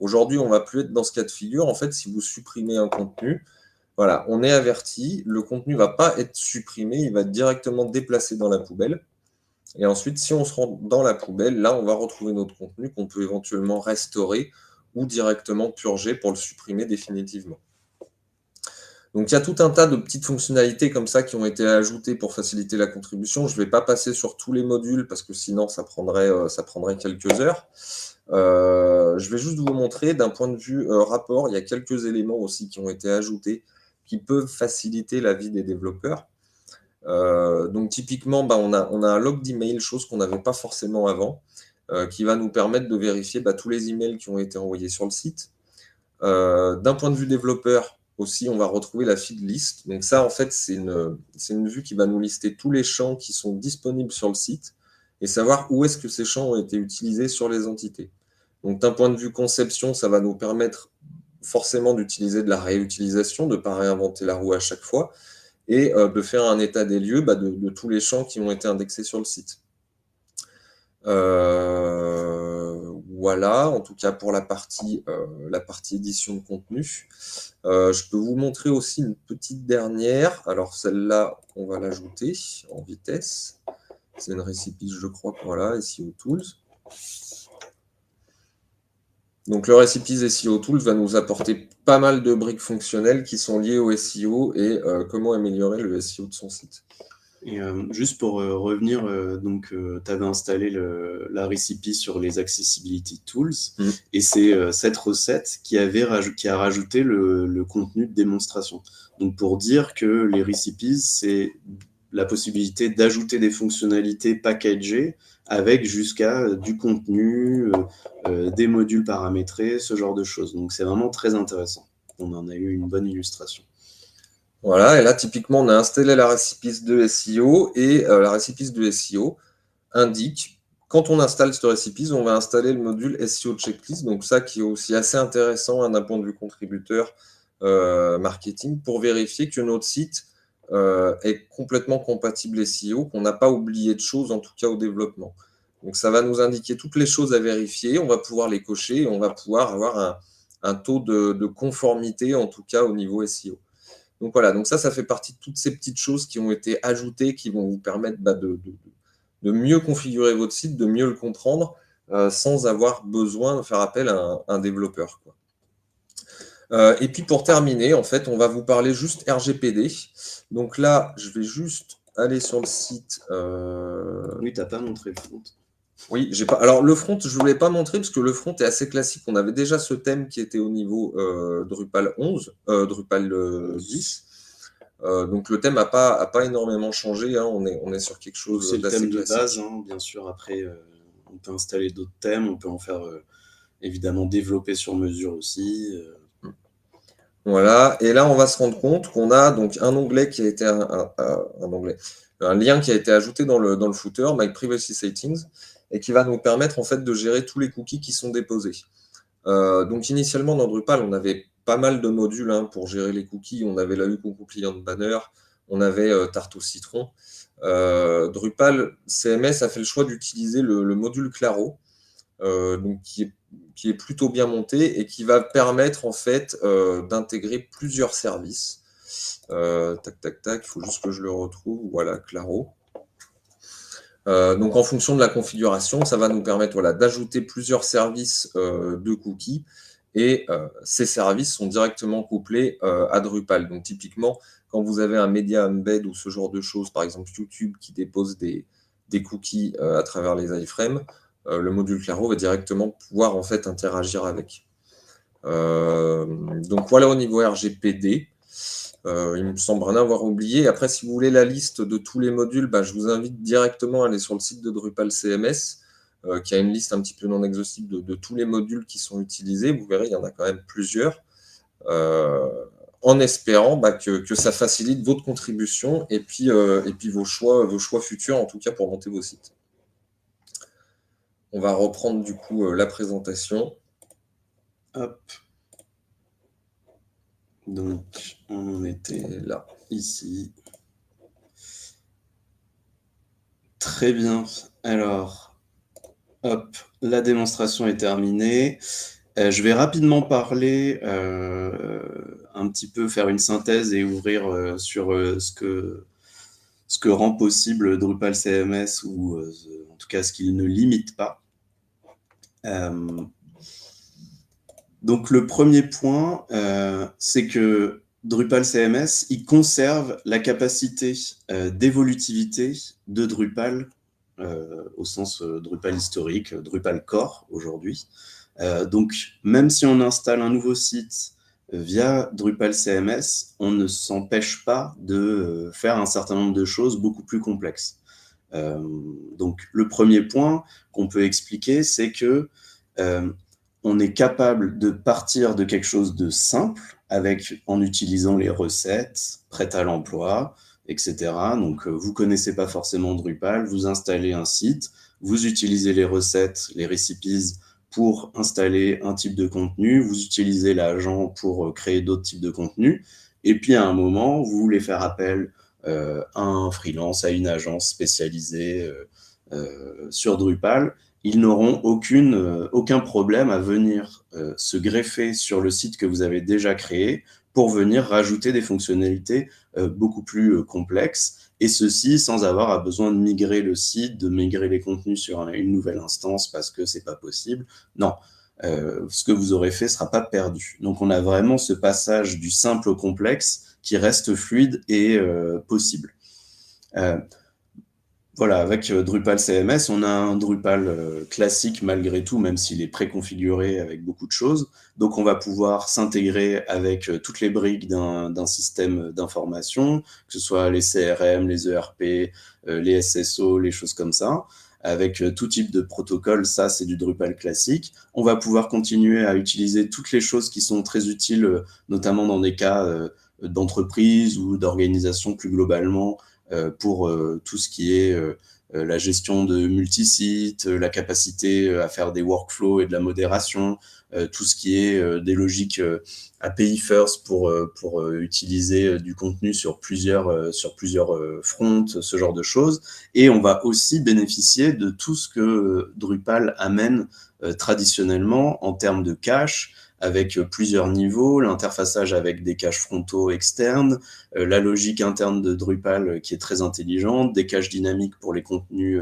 Aujourd'hui, on ne va plus être dans ce cas de figure. En fait, si vous supprimez un contenu, voilà, on est averti, le contenu ne va pas être supprimé, il va être directement déplacé dans la poubelle. Et ensuite, si on se rend dans la poubelle, là, on va retrouver notre contenu qu'on peut éventuellement restaurer ou directement purger pour le supprimer définitivement. Donc, il y a tout un tas de petites fonctionnalités comme ça qui ont été ajoutées pour faciliter la contribution. Je ne vais pas passer sur tous les modules parce que sinon, ça prendrait quelques heures. Je vais juste vous montrer d'un point de vue rapport, il y a quelques éléments aussi qui ont été ajoutés qui peuvent faciliter la vie des développeurs. Donc typiquement, on a un log d'email, chose qu'on n'avait pas forcément avant, qui va nous permettre de vérifier tous les emails qui ont été envoyés sur le site. D'un point de vue développeur aussi, on va retrouver la feed list. Donc ça, en fait, c'est une vue qui va nous lister tous les champs qui sont disponibles sur le site et savoir où est-ce que ces champs ont été utilisés sur les entités. Donc d'un point de vue conception, ça va nous permettre forcément d'utiliser de la réutilisation, de ne pas réinventer la roue à chaque fois, et de faire un état des lieux de tous les champs qui ont été indexés sur le site. Voilà, en tout cas pour la partie édition de contenu. Je peux vous montrer aussi une petite dernière. Alors celle-là, on va l'ajouter en vitesse. C'est une récipice, je crois, voilà, SEO Tools. Donc le récipice SEO Tools va nous apporter pas mal de briques fonctionnelles qui sont liées au SEO et comment améliorer le SEO de son site. Et juste pour revenir, tu avais installé la recipe sur les Accessibility Tools, et c'est cette recette qui a rajouté le contenu de démonstration. Donc pour dire que les recipes, c'est la possibilité d'ajouter des fonctionnalités packagées avec jusqu'à du contenu, des modules paramétrés, ce genre de choses. Donc c'est vraiment très intéressant. On en a eu une bonne illustration. Voilà, et là, typiquement, on a installé la récipice de SEO et la récipice de SEO indique, quand on installe cette récipice, on va installer le module SEO Checklist, donc ça qui est aussi assez intéressant d'un point de vue contributeur marketing pour vérifier que notre site est complètement compatible SEO, qu'on n'a pas oublié de choses, en tout cas au développement. Donc ça va nous indiquer toutes les choses à vérifier, on va pouvoir les cocher et on va pouvoir avoir un taux de conformité, en tout cas au niveau SEO. Donc voilà, donc ça fait partie de toutes ces petites choses qui ont été ajoutées, qui vont vous permettre de mieux configurer votre site, de mieux le comprendre, sans avoir besoin de faire appel à un développeur, quoi. Et puis pour terminer, en fait, on va vous parler juste RGPD. Donc là, je vais juste aller sur le site. Oui, tu n'as pas montré le front. Oui, j'ai pas. Alors le front, je ne voulais pas montrer parce que le front est assez classique. On avait déjà ce thème qui était au niveau Drupal 11, Drupal 10. Donc le thème n'a pas énormément changé, hein. On est sur quelque chose d'assez classique. C'est le thème de base, hein. Bien sûr, après, on peut installer d'autres thèmes, on peut en faire évidemment développer sur mesure aussi. Voilà, et là on va se rendre compte qu'on a donc un onglet qui a été un lien qui a été ajouté dans le footer, My Privacy Settings, et qui va nous permettre en fait de gérer tous les cookies qui sont déposés. Donc initialement dans Drupal, on avait pas mal de modules pour gérer les cookies. On avait la Cookie Client Banner, on avait tarte au citron. Drupal CMS a fait le choix d'utiliser le module Claro, donc qui est plutôt bien monté et qui va permettre en fait d'intégrer plusieurs services. Il faut juste que je le retrouve. Voilà, Claro. Donc en fonction de la configuration, ça va nous permettre d'ajouter plusieurs services de cookies et ces services sont directement couplés à Drupal. Donc typiquement, quand vous avez un media embed ou ce genre de choses, par exemple YouTube qui dépose des cookies à travers les iframes, le module Claro va directement pouvoir en fait interagir avec. Donc voilà au niveau RGPD. Il me semble rien avoir oublié. Après, si vous voulez la liste de tous les modules, je vous invite directement à aller sur le site de Drupal CMS, qui a une liste un petit peu non exhaustive de tous les modules qui sont utilisés. Vous verrez, il y en a quand même plusieurs, en espérant que ça facilite votre contribution et puis vos choix futurs, en tout cas pour monter vos sites. On va reprendre du coup la présentation. Hop. Donc, on était là, ici. Très bien. Alors, hop, la démonstration est terminée. Je vais rapidement parler, un petit peu faire une synthèse et ouvrir sur ce que rend possible Drupal CMS ou en tout cas ce qu'il ne limite pas. Donc le premier point, c'est que Drupal CMS, il conserve la capacité d'évolutivité de Drupal au sens Drupal historique, Drupal Core aujourd'hui. Donc même si on installe un nouveau site via Drupal CMS, on ne s'empêche pas de faire un certain nombre de choses beaucoup plus complexes. Donc le premier point qu'on peut expliquer, c'est que on est capable de partir de quelque chose de simple en utilisant les recettes prêtes à l'emploi, etc. Donc, vous connaissez pas forcément Drupal, vous installez un site, vous utilisez les recettes, les recipes pour installer un type de contenu, vous utilisez l'agent pour créer d'autres types de contenus, et puis à un moment, vous voulez faire appel à un freelance, à une agence spécialisée sur Drupal, ils n'auront aucun problème à venir se greffer sur le site que vous avez déjà créé pour venir rajouter des fonctionnalités beaucoup plus complexes, et ceci sans avoir besoin de migrer le site, de migrer les contenus sur une nouvelle instance parce que c'est pas possible. Non, ce que vous aurez fait sera pas perdu. Donc on a vraiment ce passage du simple au complexe qui reste fluide et possible. Voilà, avec Drupal CMS, on a un Drupal classique malgré tout, même s'il est préconfiguré avec beaucoup de choses. Donc, on va pouvoir s'intégrer avec toutes les briques d'un système d'information, que ce soit les CRM, les ERP, les SSO, les choses comme ça, avec tout type de protocole. Ça, c'est du Drupal classique. On va pouvoir continuer à utiliser toutes les choses qui sont très utiles, notamment dans des cas d'entreprise ou d'organisation plus globalement, pour tout ce qui est la gestion de multisites, la capacité à faire des workflows et de la modération, tout ce qui est des logiques API first pour utiliser du contenu sur plusieurs fronts, ce genre de choses. Et on va aussi bénéficier de tout ce que Drupal amène traditionnellement en termes de cache, avec plusieurs niveaux, l'interfaçage avec des caches frontaux externes, la logique interne de Drupal qui est très intelligente, des caches dynamiques pour les contenus,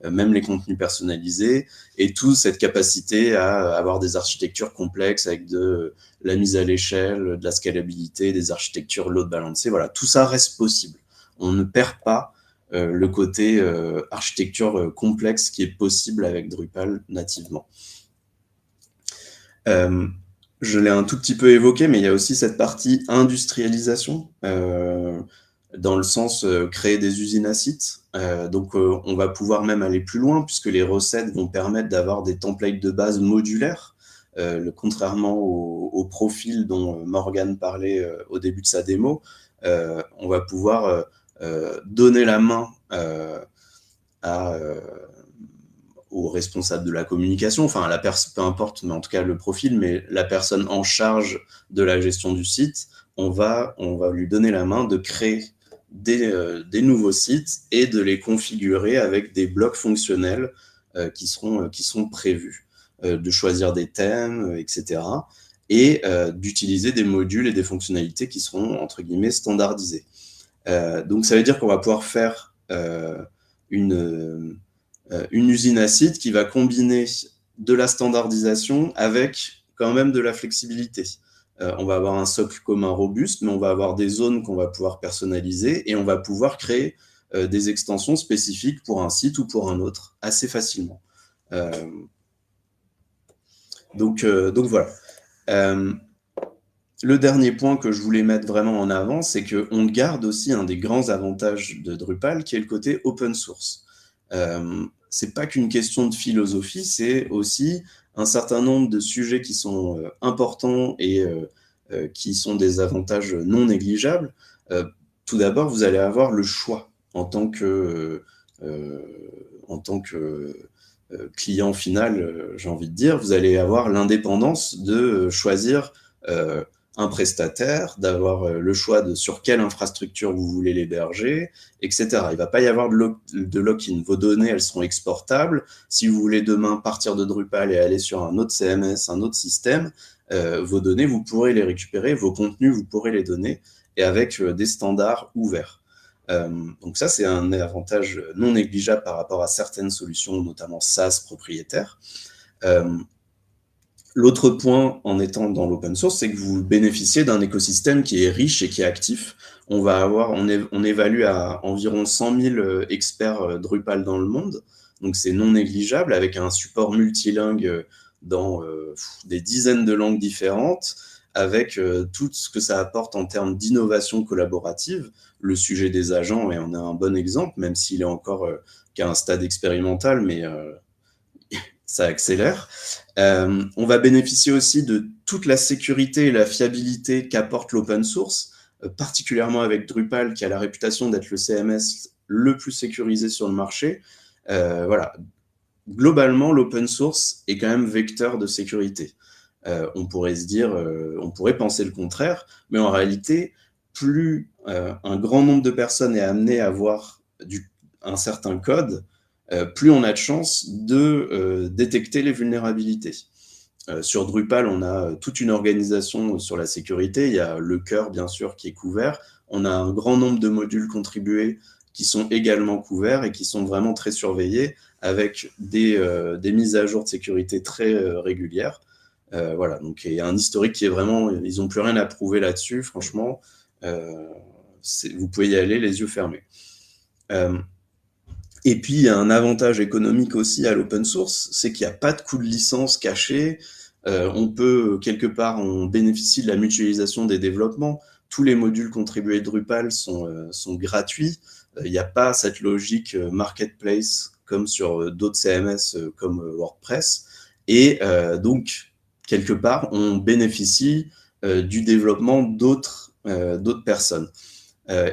même les contenus personnalisés, et toute cette capacité à avoir des architectures complexes avec de la mise à l'échelle, de la scalabilité, des architectures load balancées. Voilà, tout ça reste possible. On ne perd pas le côté architecture complexe qui est possible avec Drupal nativement. Je l'ai un tout petit peu évoqué, mais il y a aussi cette partie industrialisation, dans le sens créer des usines à sites. Donc, on va pouvoir même aller plus loin, puisque les recettes vont permettre d'avoir des templates de base modulaires, contrairement au profil dont Morgane parlait au début de sa démo. On va pouvoir donner la main au responsable de la communication, enfin peu importe, mais en tout cas le profil, mais la personne en charge de la gestion du site, on va lui donner la main de créer des nouveaux sites et de les configurer avec des blocs fonctionnels qui seront prévus, de choisir des thèmes, etc. Et d'utiliser des modules et des fonctionnalités qui seront, entre guillemets, standardisés. Donc ça veut dire qu'on va pouvoir faire une usine à sites qui va combiner de la standardisation avec quand même de la flexibilité. On va avoir un socle commun robuste, mais on va avoir des zones qu'on va pouvoir personnaliser et on va pouvoir créer des extensions spécifiques pour un site ou pour un autre assez facilement. Donc voilà. Le dernier point que je voulais mettre vraiment en avant, c'est qu'on garde aussi un des grands avantages de Drupal, qui est le côté open source. C'est pas qu'une question de philosophie, c'est aussi un certain nombre de sujets qui sont importants et qui sont des avantages non négligeables. Tout d'abord, vous allez avoir le choix en tant que client final, j'ai envie de dire. Vous allez avoir l'indépendance de choisir un prestataire, d'avoir le choix de sur quelle infrastructure vous voulez l'héberger, etc. Il ne va pas y avoir de lock-in. Vos données, elles seront exportables. Si vous voulez demain partir de Drupal et aller sur un autre CMS, un autre système, vos données, vous pourrez les récupérer, vos contenus, vous pourrez les donner, et avec des standards ouverts. Donc ça, c'est un avantage non négligeable par rapport à certaines solutions, notamment SaaS propriétaires. L'autre point, en étant dans l'open source, c'est que vous bénéficiez d'un écosystème qui est riche et qui est actif. On évalue à environ 100 000 experts Drupal dans le monde, donc c'est non négligeable, avec un support multilingue dans des dizaines de langues différentes, avec tout ce que ça apporte en termes d'innovation collaborative. Le sujet des agents, et on a un bon exemple, même s'il est encore qu'à un stade expérimental, mais ça accélère. On va bénéficier aussi de toute la sécurité et la fiabilité qu'apporte l'open source, particulièrement avec Drupal, qui a la réputation d'être le CMS le plus sécurisé sur le marché. Voilà. Globalement, l'open source est quand même vecteur de sécurité. On pourrait se dire, on pourrait penser le contraire, mais en réalité, plus un grand nombre de personnes est amené à voir un certain code, plus on a de chances de détecter les vulnérabilités. Sur Drupal, on a toute une organisation sur la sécurité. Il y a le cœur, bien sûr, qui est couvert. On a un grand nombre de modules contribués qui sont également couverts et qui sont vraiment très surveillés, avec des mises à jour de sécurité très régulières. Voilà, donc il y a un historique qui est vraiment... Ils n'ont plus rien à prouver là-dessus, franchement. Vous pouvez y aller les yeux fermés. Et puis, il y a un avantage économique aussi à l'open source, c'est qu'il n'y a pas de coût de licence caché. On peut, quelque part, on bénéficie de la mutualisation des développements. Tous les modules contribués de Drupal sont gratuits. Il n'y a pas cette logique marketplace comme sur d'autres CMS comme WordPress. Et donc, quelque part, on bénéficie du développement d'autres personnes.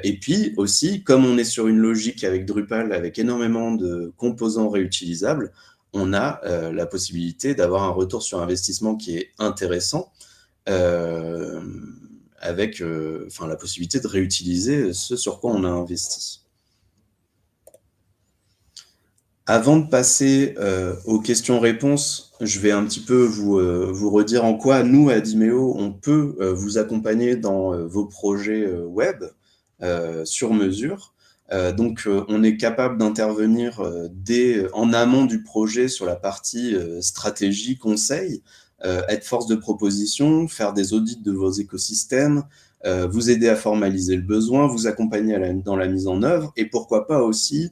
Et puis aussi, comme on est sur une logique avec Drupal, avec énormément de composants réutilisables, on a la possibilité d'avoir un retour sur investissement qui est intéressant, avec la possibilité de réutiliser ce sur quoi on a investi. Avant de passer aux questions-réponses, je vais un petit peu vous redire en quoi, nous, à Dimeo, on peut vous accompagner dans vos projets web sur mesure. Donc, on est capable d'intervenir en amont du projet sur la partie stratégie, conseil, être force de proposition, faire des audits de vos écosystèmes, vous aider à formaliser le besoin, vous accompagner dans la mise en œuvre, et pourquoi pas aussi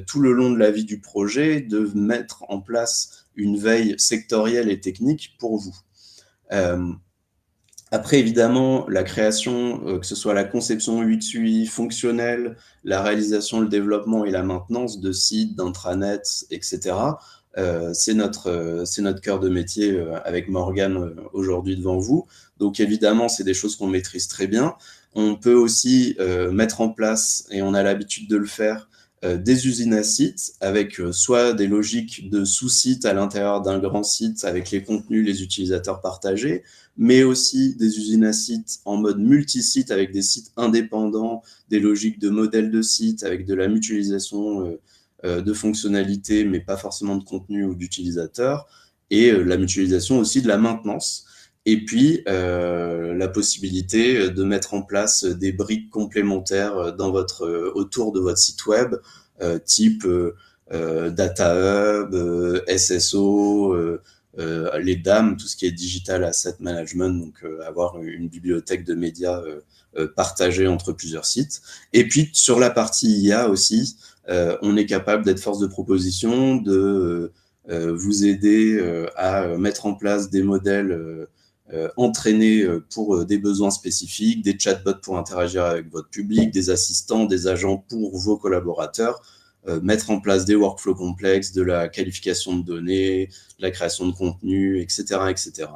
tout le long de la vie du projet, de mettre en place une veille sectorielle et technique pour vous. Après, évidemment, la création, que ce soit la conception UX, UI, fonctionnelle, la réalisation, le développement et la maintenance de sites, d'intranets, etc., c'est notre cœur de métier avec Morgane aujourd'hui devant vous. Donc, évidemment, c'est des choses qu'on maîtrise très bien. On peut aussi mettre en place, et on a l'habitude de le faire, des usines à sites avec soit des logiques de sous-sites à l'intérieur d'un grand site avec les contenus, les utilisateurs partagés, mais aussi des usines à sites en mode multi-site avec des sites indépendants, des logiques de modèles de sites avec de la mutualisation de fonctionnalités, mais pas forcément de contenu ou d'utilisateurs, et la mutualisation aussi de la maintenance. Et puis, la possibilité de mettre en place des briques complémentaires autour de votre site web, type Data Hub, SSO, les DAM, tout ce qui est Digital Asset Management, donc avoir une bibliothèque de médias partagée entre plusieurs sites. Et puis, sur la partie IA aussi, on est capable d'être force de proposition, de vous aider à mettre en place des modèles entraînés pour des besoins spécifiques, des chatbots pour interagir avec votre public, des assistants, des agents pour vos collaborateurs, mettre en place des workflows complexes, de la qualification de données, de la création de contenu, etc. etc.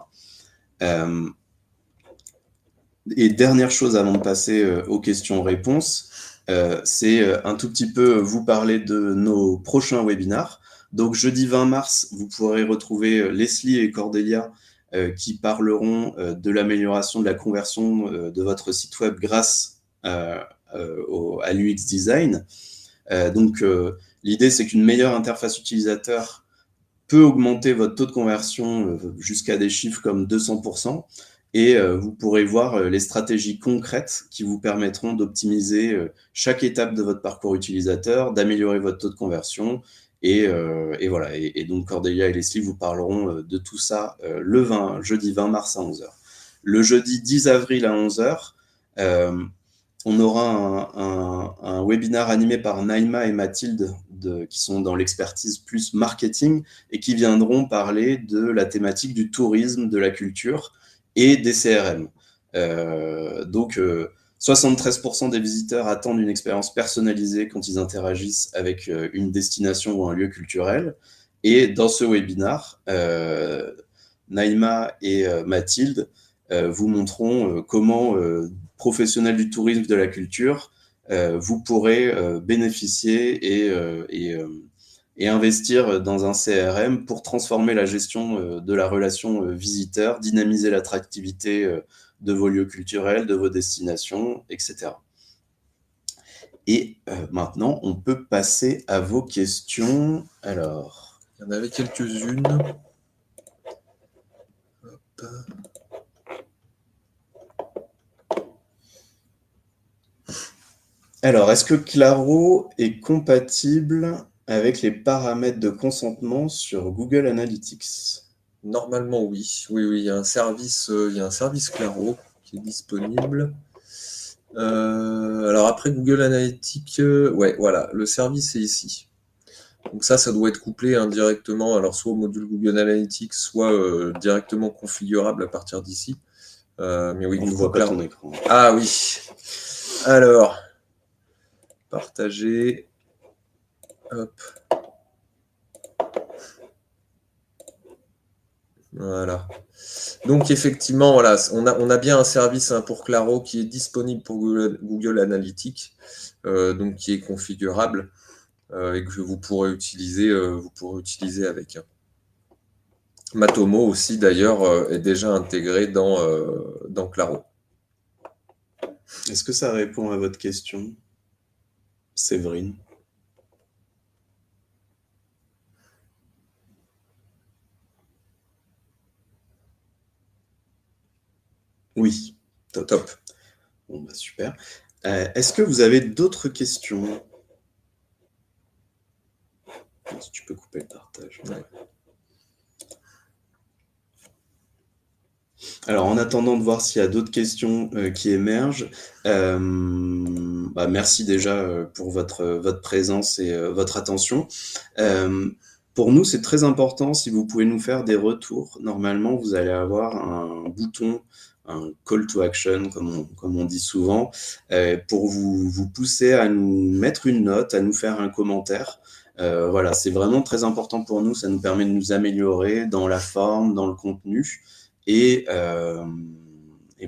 Et dernière chose avant de passer aux questions-réponses, c'est un tout petit peu vous parler de nos prochains webinars. Donc, jeudi 20 mars, vous pourrez retrouver Leslie et Cordélia qui parleront de l'amélioration de la conversion de votre site web grâce à l'UX design. Donc, l'idée, c'est qu'une meilleure interface utilisateur peut augmenter votre taux de conversion jusqu'à des chiffres comme 200%. Et vous pourrez voir les stratégies concrètes qui vous permettront d'optimiser chaque étape de votre parcours utilisateur, d'améliorer votre taux de conversion. Et voilà. Et donc, Cordelia et Leslie vous parleront de tout ça le jeudi 20 mars à 11h. Le jeudi 10 avril à 11h, on aura un webinaire animé par Naïma et Mathilde, qui sont dans l'expertise plus marketing, et qui viendront parler de la thématique du tourisme, de la culture et des CRM. Donc, 73% des visiteurs attendent une expérience personnalisée quand ils interagissent avec une destination ou un lieu culturel. Et dans ce webinaire, Naïma et Mathilde vous montreront comment, professionnels du tourisme, de la culture, vous pourrez bénéficier et investir dans un CRM pour transformer la gestion de la relation visiteur, dynamiser l'attractivité de vos lieux culturels, de vos destinations, etc. Et maintenant, on peut passer à vos questions. Alors, il y en avait quelques-unes. Hop. Alors, est-ce que Claro est compatible avec les paramètres de consentement sur Google Analytics? Normalement, oui. Oui, il y a un service Claro qui est disponible. Alors après Google Analytics, ouais, voilà, le service est ici. Donc ça doit être couplé directement, alors soit au module Google Analytics, soit directement configurable à partir d'ici. Mais oui, on ne voit pas ton écran. Ah oui. Alors, partager. Hop. Voilà. Donc effectivement, voilà, on a bien un service pour Claro qui est disponible pour Google Analytics, donc qui est configurable et que vous pourrez utiliser avec. Matomo aussi d'ailleurs est déjà intégré dans Claro. Est-ce que ça répond à votre question, Séverine? Oui, top. Bon, bah, super. Est-ce que vous avez d'autres questions? Si tu peux couper le partage. Ouais. Alors, en attendant de voir s'il y a d'autres questions qui émergent, merci déjà pour votre présence et votre attention. Pour nous, c'est très important si vous pouvez nous faire des retours. Normalement, vous allez avoir un bouton, un call to action, comme on dit souvent, pour vous pousser à nous mettre une note, à nous faire un commentaire. Voilà, c'est vraiment très important pour nous. Ça nous permet de nous améliorer dans la forme, dans le contenu. Et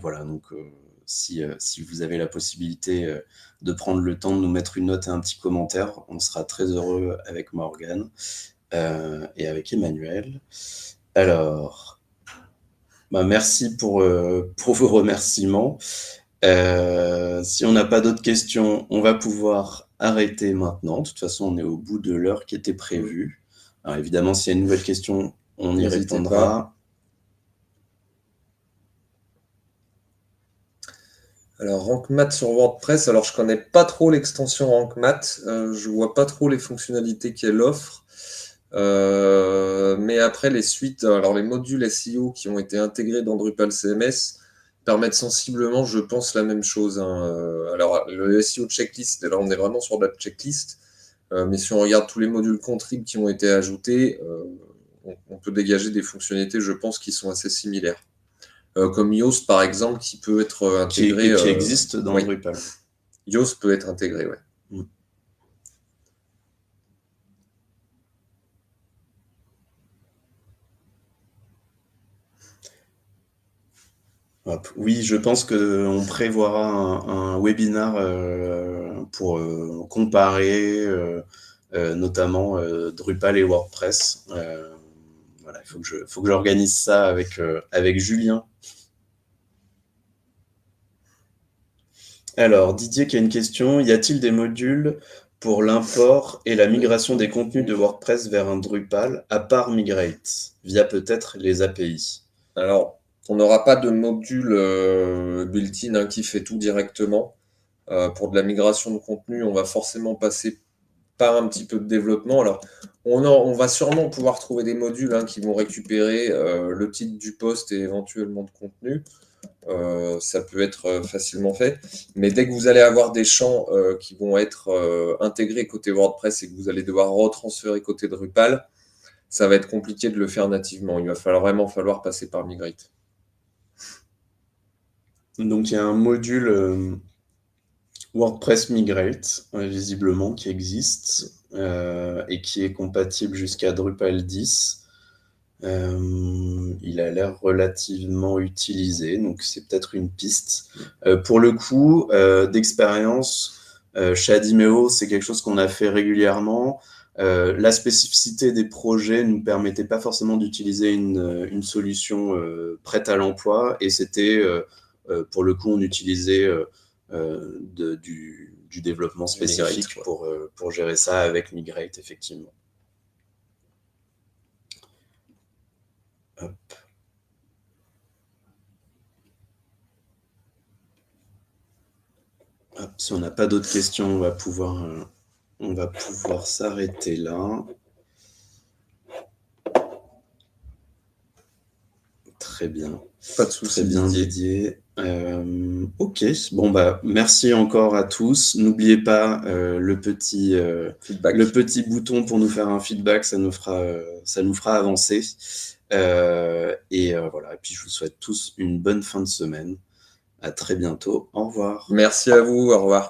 voilà, donc si vous avez la possibilité de prendre le temps de nous mettre une note et un petit commentaire, on sera très heureux avec Morgane et avec Emmanuel. Alors, merci pour vos remerciements. Si on n'a pas d'autres questions, on va pouvoir arrêter maintenant. De toute façon, on est au bout de l'heure qui était prévue. Alors évidemment, s'il y a une nouvelle question, on y répondra. Alors, RankMath sur WordPress, alors je ne connais pas trop l'extension RankMath, je ne vois pas trop les fonctionnalités qu'elle offre, mais après les suites, alors les modules SEO qui ont été intégrés dans Drupal CMS permettent sensiblement, je pense, la même chose. Alors, le SEO checklist, là on est vraiment sur de la checklist, mais si on regarde tous les modules contrib qui ont été ajoutés, on peut dégager des fonctionnalités, je pense, qui sont assez similaires. Comme Yoast, par exemple, qui peut être intégré. Qui existe dans Drupal. Yoast peut être intégré, ouais. Oui, je pense qu'on prévoira un webinaire pour comparer notamment Drupal et WordPress. Voilà. voilà, il faut que j'organise ça avec Julien. Alors, Didier qui a une question. Y a-t-il des modules pour l'import et la migration des contenus de WordPress vers un Drupal, à part Migrate, via peut-être les API? Alors, on n'aura pas de module built-in qui fait tout directement. Pour de la migration de contenu, on va forcément passer par un petit peu de développement. Alors, on va sûrement pouvoir trouver des modules qui vont récupérer le titre du post et éventuellement de contenu. Ça peut être facilement fait. Mais dès que vous allez avoir des champs qui vont être intégrés côté WordPress et que vous allez devoir retransférer côté Drupal, ça va être compliqué de le faire nativement. Il va vraiment falloir passer par Migrate. Donc, il y a un module WordPress Migrate, visiblement, qui existe et qui est compatible jusqu'à Drupal 10. Il a l'air relativement utilisé, donc c'est peut-être une piste. Pour le coup, d'expérience, chez Adimeo, c'est quelque chose qu'on a fait régulièrement. La spécificité des projets ne nous permettait pas forcément d'utiliser une solution prête à l'emploi, et c'était, pour le coup, on utilisait du développement spécifique pour gérer ça avec Migrate, effectivement. Hop. Hop, si on n'a pas d'autres questions, on va pouvoir s'arrêter là. Très bien. Pas de souci. Très bien, Didier. Ok, bon merci encore à tous. N'oubliez pas le petit bouton pour nous faire un feedback, ça nous fera avancer. Voilà, et puis je vous souhaite tous une bonne fin de semaine. À très bientôt. Au revoir. Merci à vous. Au revoir.